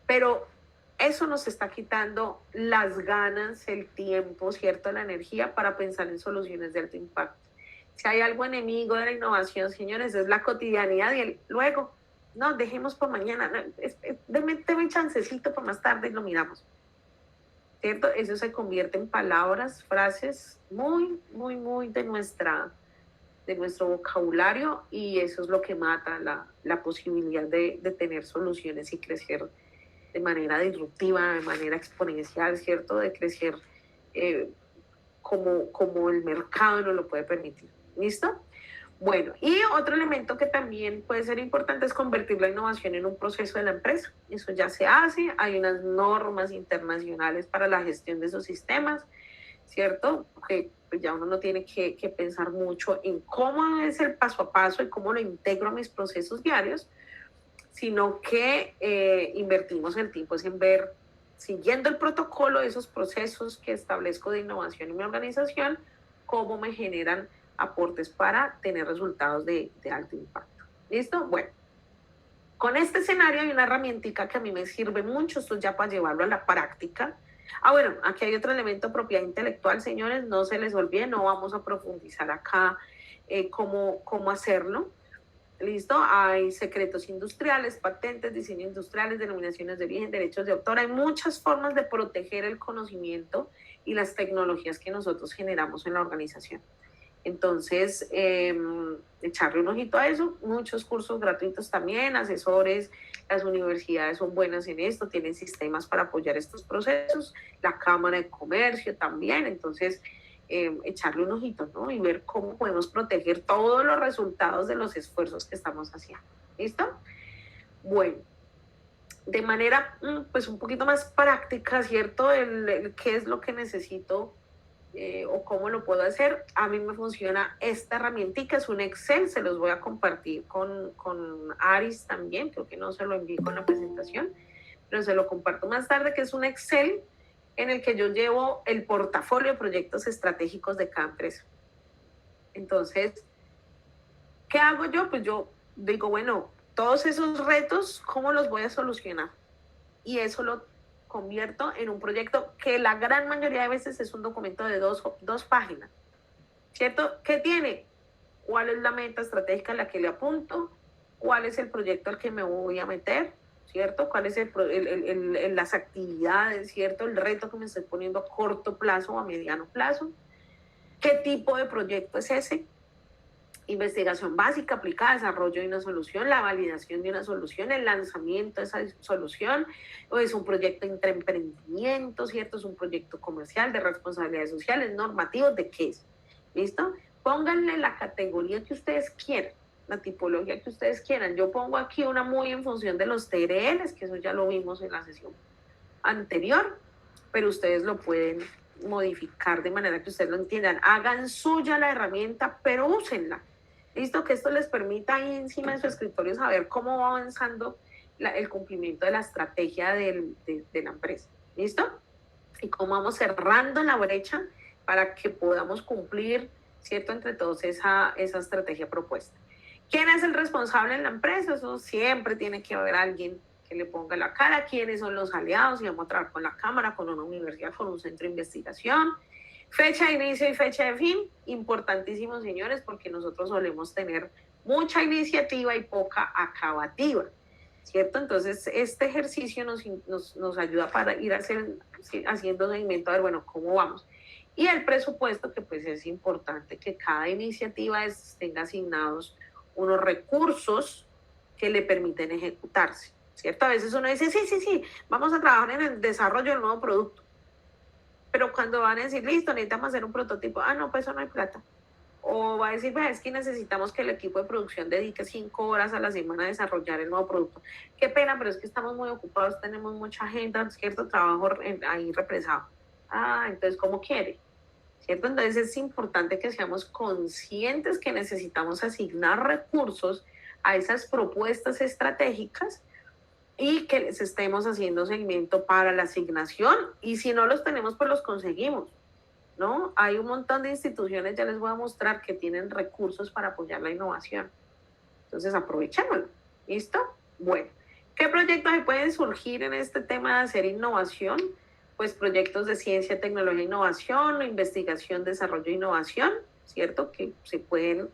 Pero eso nos está quitando las ganas, el tiempo, ¿cierto? La energía para pensar en soluciones de alto impacto. Si hay algo enemigo de la innovación, señores, es la cotidianidad y el luego, no, dejemos para mañana, no, déme un chancecito para más tarde y lo miramos, ¿cierto? Eso se convierte en palabras, frases muy de nuestro vocabulario, y eso es lo que mata la posibilidad de tener soluciones y crecer de manera disruptiva, de manera exponencial, ¿cierto? De crecer como el mercado nos lo puede permitir. ¿Listo? Bueno, y otro elemento que también puede ser importante es convertir la innovación en un proceso de la empresa. Eso ya se hace, hay unas normas internacionales para la gestión de esos sistemas, ¿cierto? Que pues ya uno no tiene que pensar mucho en cómo es el paso a paso y cómo lo integro a mis procesos diarios, sino que invertimos el tiempo es en ver, siguiendo el protocolo de esos procesos que establezco de innovación en mi organización, cómo me generan aportes para tener resultados de alto impacto. ¿Listo? Bueno, con este escenario hay una herramientica que a mí me sirve mucho, esto ya para llevarlo a la práctica. Bueno, aquí hay otro elemento, propiedad intelectual, señores, no se les olvide, no vamos a profundizar acá cómo hacerlo. ¿Listo? Hay secretos industriales, patentes, diseños industriales, denominaciones de origen, derechos de autor. Hay muchas formas de proteger el conocimiento y las tecnologías que nosotros generamos en la organización. Entonces, echarle un ojito a eso, muchos cursos gratuitos también, asesores, las universidades son buenas en esto, tienen sistemas para apoyar estos procesos, la Cámara de Comercio también, entonces echarle un ojito, ¿no? Y ver cómo podemos proteger todos los resultados de los esfuerzos que estamos haciendo. ¿Listo? Bueno, de manera pues un poquito más práctica, ¿cierto? ¿Qué es lo que necesito o cómo lo puedo hacer? A mí me funciona esta herramientica, es un Excel, se los voy a compartir con Aris también, creo que no se lo envío con la presentación, pero se lo comparto más tarde, que es un Excel en el que yo llevo el portafolio de proyectos estratégicos de cada empresa. Entonces, ¿qué hago yo? Pues yo digo, bueno, todos esos retos, ¿cómo los voy a solucionar? Y eso lo convierto en un proyecto que la gran mayoría de veces es un documento de dos páginas, ¿cierto? ¿Qué tiene? ¿Cuál es la meta estratégica a la que le apunto? ¿Cuál es el proyecto al que me voy a meter? ¿Cierto? ¿Cuál es las actividades, ¿cierto? El reto que me estoy poniendo a corto plazo o a mediano plazo. ¿Qué tipo de proyecto es ese? Investigación básica, aplicada, desarrollo de una solución, la validación de una solución, el lanzamiento de esa solución, o es un proyecto de emprendimiento, ¿cierto? Es un proyecto comercial, de responsabilidades sociales, normativos, ¿de qué es? ¿Listo? Pónganle la categoría que ustedes quieran, la tipología que ustedes quieran. Yo pongo aquí una muy en función de los TRLs, que eso ya lo vimos en la sesión anterior, pero ustedes lo pueden modificar de manera que ustedes lo entiendan. Hagan suya la herramienta, pero úsenla. ¿Listo? Que esto les permita ahí encima de su escritorio saber cómo va avanzando el cumplimiento de la estrategia de la empresa. ¿Listo? Y cómo vamos cerrando la brecha para que podamos cumplir, ¿cierto?, entre todos esa estrategia propuesta. ¿Quién es el responsable en la empresa? Eso siempre tiene que haber alguien que le ponga la cara. ¿Quiénes son los aliados? Y vamos a trabajar con la Cámara, con una universidad, con un centro de investigación. Fecha de inicio y fecha de fin, importantísimos, señores, porque nosotros solemos tener mucha iniciativa y poca acabativa, ¿cierto? Entonces, este ejercicio nos ayuda para ir haciendo seguimiento a ver, bueno, cómo vamos. Y el presupuesto, que pues es importante que cada iniciativa tenga asignados unos recursos que le permiten ejecutarse, ¿cierto? A veces uno dice, sí, vamos a trabajar en el desarrollo del nuevo producto. Pero cuando van a decir, listo, necesitamos hacer un prototipo, no, pues eso no hay plata. O va a decir, es que necesitamos que el equipo de producción dedique 5 horas a la semana a desarrollar el nuevo producto. Qué pena, pero es que estamos muy ocupados, tenemos mucha agenda, cierto trabajo ahí represado. Entonces, ¿cómo quiere? ¿Cierto? Entonces es importante que seamos conscientes que necesitamos asignar recursos a esas propuestas estratégicas y que les estemos haciendo seguimiento para la asignación, y si no los tenemos, pues los conseguimos, ¿no? Hay un montón de instituciones, ya les voy a mostrar, que tienen recursos para apoyar la innovación. Entonces, aprovechémoslo. ¿Listo? Bueno, ¿qué proyectos se pueden surgir en este tema de hacer innovación? Pues proyectos de ciencia, tecnología e innovación, investigación, desarrollo e innovación, ¿cierto? Que se pueden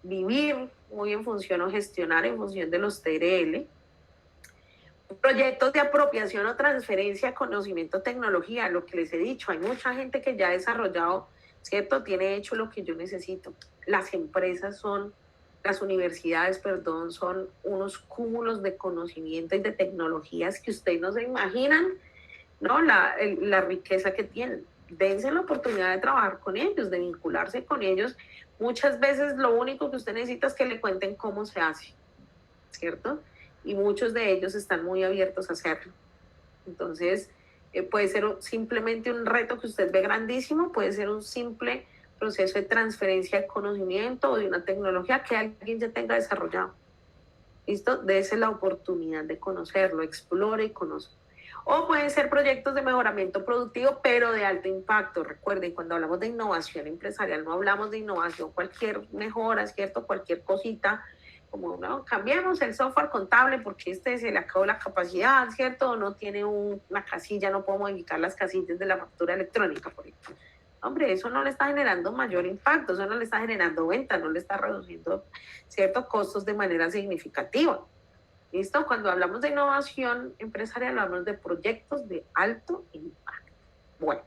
vivir muy en función o gestionar en función de los TRL. Proyectos de apropiación o transferencia de conocimiento, tecnología, lo que les he dicho, hay mucha gente que ya ha desarrollado, ¿cierto? Tiene hecho lo que yo necesito. Las empresas las universidades, son unos cúmulos de conocimiento y de tecnologías que ustedes no se imaginan, ¿no? La riqueza que tienen. Dense la oportunidad de trabajar con ellos, de vincularse con ellos, Muchas veces lo único que usted necesita es que le cuenten cómo se hace, ¿cierto? Y muchos de ellos están muy abiertos a hacerlo. Entonces, puede ser simplemente un reto que usted ve grandísimo, puede ser un simple proceso de transferencia de conocimiento o de una tecnología que alguien ya tenga desarrollado. ¿Listo? Dese la oportunidad de conocerlo, explore y conozca. O pueden ser proyectos de mejoramiento productivo, pero de alto impacto. Recuerden, cuando hablamos de innovación empresarial, no hablamos de innovación, cualquier mejora, ¿cierto? Cualquier cosita, como no, cambiemos el software contable porque se le acabó la capacidad, ¿cierto? No tiene una casilla, no puedo modificar las casillas de la factura electrónica, por ejemplo. Hombre, eso no le está generando mayor impacto, eso no le está generando venta, no le está reduciendo ciertos costos de manera significativa. ¿Listo? Cuando hablamos de innovación empresarial, hablamos de proyectos de alto impacto. Bueno,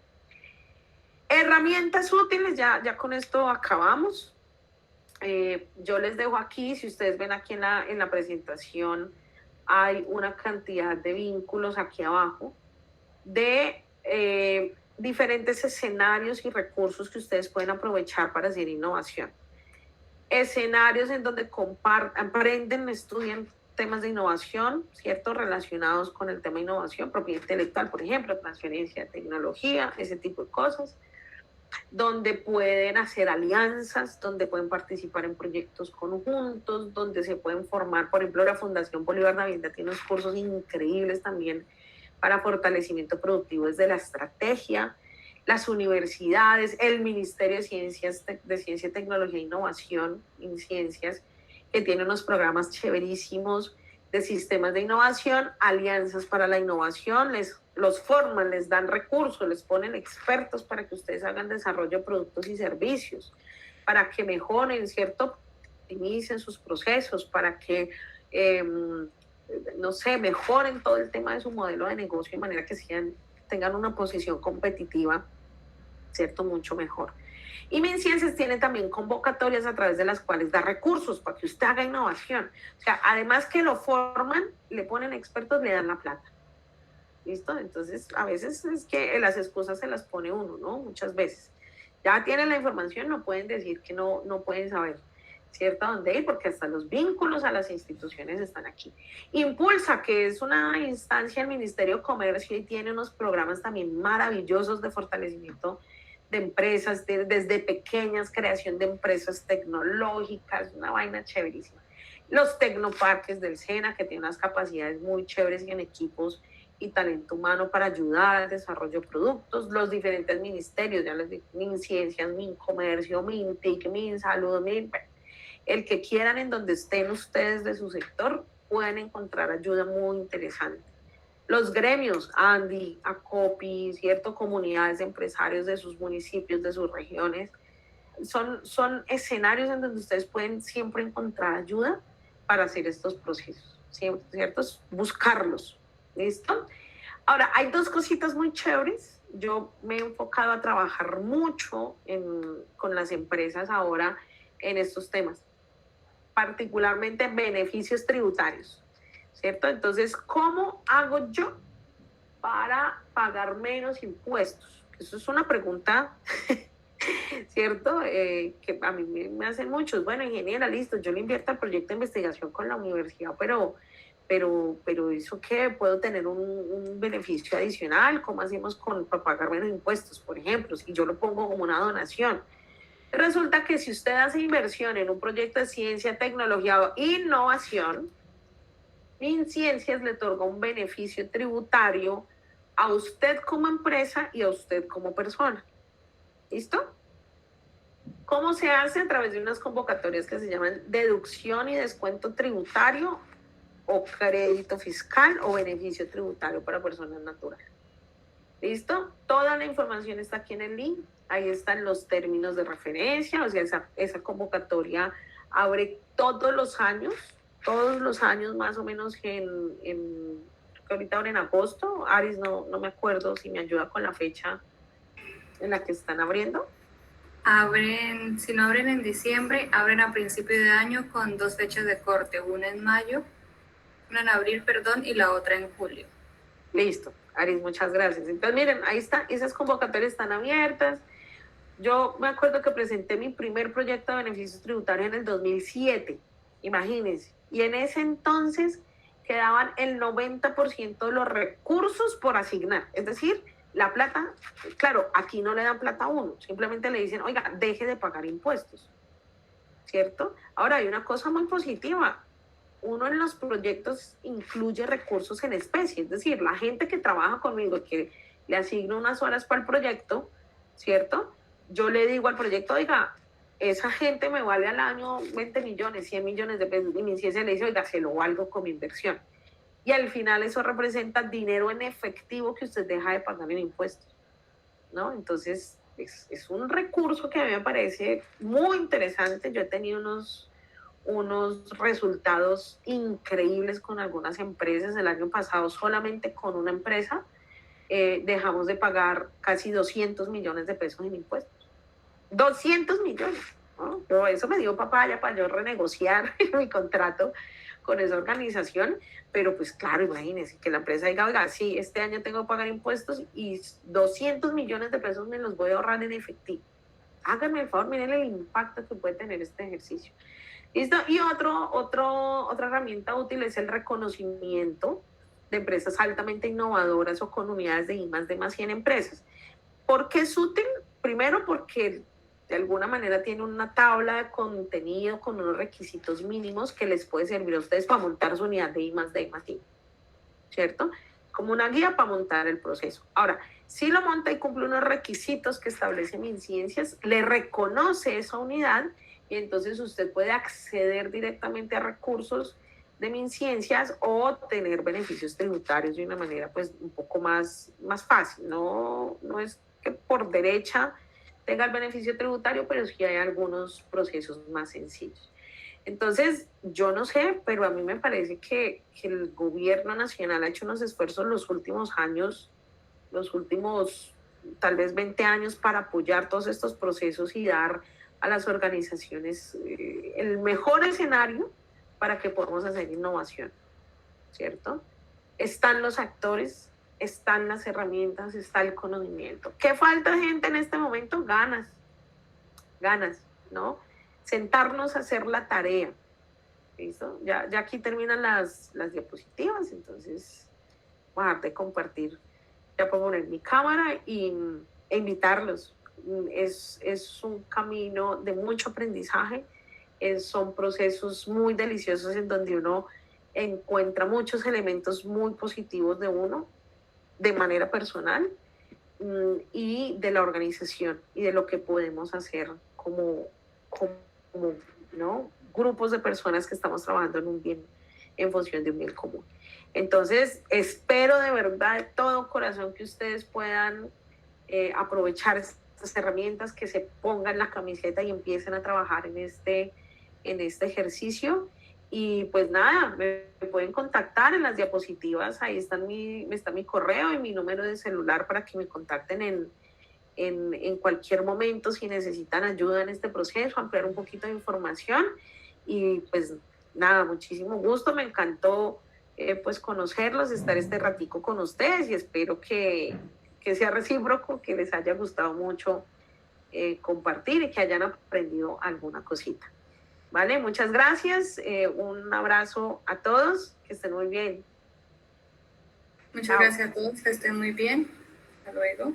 herramientas útiles, ya con esto acabamos. Yo les dejo aquí, si ustedes ven aquí en la presentación, hay una cantidad de vínculos aquí abajo de diferentes escenarios y recursos que ustedes pueden aprovechar para hacer innovación. Escenarios en donde aprenden, estudian temas de innovación, ¿cierto? Relacionados con el tema de innovación, propiedad intelectual, por ejemplo, transferencia de tecnología, ese tipo de cosas, donde pueden hacer alianzas, donde pueden participar en proyectos conjuntos, donde se pueden formar, por ejemplo, la Fundación Bolívar Navienda tiene unos cursos increíbles también para fortalecimiento productivo desde la estrategia, las universidades, el Ministerio de Ciencia, Tecnología e Innovación en Ciencias, que tiene unos programas chéverísimos de sistemas de innovación, alianzas para la innovación, los forman, les dan recursos, les ponen expertos para que ustedes hagan desarrollo de productos y servicios, para que mejoren, ¿cierto? Optimicen sus procesos, para que, no sé, mejoren todo el tema de su modelo de negocio de manera que tengan una posición competitiva, ¿cierto? Mucho mejor. Y MinCiencias tiene también convocatorias a través de las cuales da recursos para que usted haga innovación. O sea, además que lo forman, le ponen expertos, le dan la plata. ¿Listo? Entonces, a veces es que las excusas se las pone uno, ¿no? Muchas veces. Ya tienen la información, no pueden decir que no pueden saber, ¿cierto? ¿A dónde ir? Porque hasta los vínculos a las instituciones están aquí. Impulsa, que es una instancia del Ministerio de Comercio y tiene unos programas también maravillosos de fortalecimiento de empresas, desde pequeñas, creación de empresas tecnológicas, una vaina chéverísima. Los tecnoparques del SENA, que tienen unas capacidades muy chéveres y en equipos y talento humano para ayudar al desarrollo de productos, los diferentes ministerios, ya les digo, MinCiencias, MinComercio, MinTIC, MinSalud, el que quieran en donde estén ustedes de su sector, pueden encontrar ayuda muy interesante. Los gremios, ANDI, ACOPI, ¿cierto? Comunidades de empresarios de sus municipios, de sus regiones, son escenarios en donde ustedes pueden siempre encontrar ayuda para hacer estos procesos, ¿cierto? Buscarlos, ¿listo? Ahora, hay dos cositas muy chéveres. Yo me he enfocado a trabajar mucho con las empresas ahora en estos temas, particularmente beneficios tributarios, ¿cierto? Entonces, ¿cómo hago yo para pagar menos impuestos? Eso es una pregunta, ¿cierto? Que a mí me hacen muchos. Bueno, ingeniera, listo, yo le invierto al proyecto de investigación con la universidad, pero ¿eso qué? ¿Puedo tener un beneficio adicional? ¿Cómo hacemos para pagar menos impuestos, por ejemplo? Si yo lo pongo como una donación. Resulta que si usted hace inversión en un proyecto de ciencia, tecnología e innovación, MinCiencias le otorga un beneficio tributario a usted como empresa y a usted como persona. ¿Listo? ¿Cómo se hace? A través de unas convocatorias que se llaman deducción y descuento tributario o crédito fiscal o beneficio tributario para personas naturales. ¿Listo? Toda la información está aquí en el link. Ahí están los términos de referencia, o sea, esa convocatoria abre todos los años más o menos ahorita ahora en agosto. Aris, no me acuerdo si me ayuda con la fecha en la que están abriendo. Si no abren en diciembre, abren a principio de año con 2 fechas de corte, una en abril, y la otra en julio. Listo, Aris, muchas gracias. Entonces, miren, ahí está, esas convocatorias están abiertas. Yo me acuerdo que presenté mi primer proyecto de beneficios tributarios en el 2007, imagínense. Y en ese entonces quedaban el 90% de los recursos por asignar. Es decir, la plata, claro, aquí no le dan plata a uno, simplemente le dicen, oiga, deje de pagar impuestos, ¿cierto? Ahora hay una cosa muy positiva. Uno en los proyectos incluye recursos en especie, es decir, la gente que trabaja conmigo, que le asigno unas horas para el proyecto, ¿cierto? Yo le digo al proyecto, oiga, esa gente me vale al año 20 millones, 100 millones de pesos, y mi ciencia le dice, oiga, se lo valgo con mi inversión. Y al final eso representa dinero en efectivo que usted deja de pagar en impuestos, ¿no? Entonces, es un recurso que a mí me parece muy interesante. Yo he tenido unos resultados increíbles con algunas empresas. El año pasado solamente con una empresa dejamos de pagar casi 200 millones de pesos en impuestos. 200 millones, ¿no? Pero eso me dio papaya para yo renegociar mi contrato con esa organización, pero pues claro, imagínense que la empresa diga, oiga, sí, este año tengo que pagar impuestos y 200 millones de pesos me los voy a ahorrar en efectivo. Háganme el favor, miren el impacto que puede tener este ejercicio. ¿Listo? Y otra herramienta útil es el reconocimiento de empresas altamente innovadoras o con unidades de I+D+I en empresas. ¿Por qué es útil? Primero porque de alguna manera tiene una tabla de contenido con unos requisitos mínimos que les puede servir a ustedes para montar su unidad de I+D+I, ¿cierto? Como una guía para montar el proceso. Ahora, si lo monta y cumple unos requisitos que establece MinCiencias, le reconoce esa unidad y entonces usted puede acceder directamente a recursos de MinCiencias o tener beneficios tributarios de una manera pues un poco más fácil. No es que por derecha tenga el beneficio tributario, pero sí hay algunos procesos más sencillos. Entonces, yo no sé, pero a mí me parece que el gobierno nacional ha hecho unos esfuerzos los últimos años, los últimos tal vez 20 años para apoyar todos estos procesos y dar a las organizaciones el mejor escenario para que podamos hacer innovación, ¿cierto? Están los actores, están las herramientas, está el conocimiento. ¿Qué falta, gente, en este momento? Ganas, ¿no? Sentarnos a hacer la tarea, ¿listo? Ya aquí terminan las diapositivas, entonces voy a dejar de compartir. Ya puedo poner mi cámara e invitarlos. Es un camino de mucho aprendizaje, son procesos muy deliciosos en donde uno encuentra muchos elementos muy positivos de uno, de manera personal y de la organización y de lo que podemos hacer como ¿no? Grupos de personas que estamos trabajando en un bien, en función de un bien común. Entonces, espero de verdad, de todo corazón, que ustedes puedan aprovechar estas herramientas, que se pongan la camiseta y empiecen a trabajar en este ejercicio. Y pues nada, me pueden contactar en las diapositivas, ahí está mi correo y mi número de celular para que me contacten en cualquier momento si necesitan ayuda en este proceso, ampliar un poquito de información. Y pues nada, muchísimo gusto, me encantó pues conocerlos, estar este ratico con ustedes y espero que sea recíproco, que les haya gustado mucho compartir y que hayan aprendido alguna cosita. Vale, muchas gracias, un abrazo a todos, que estén muy bien. Muchas gracias a todos, que estén muy bien. Hasta luego.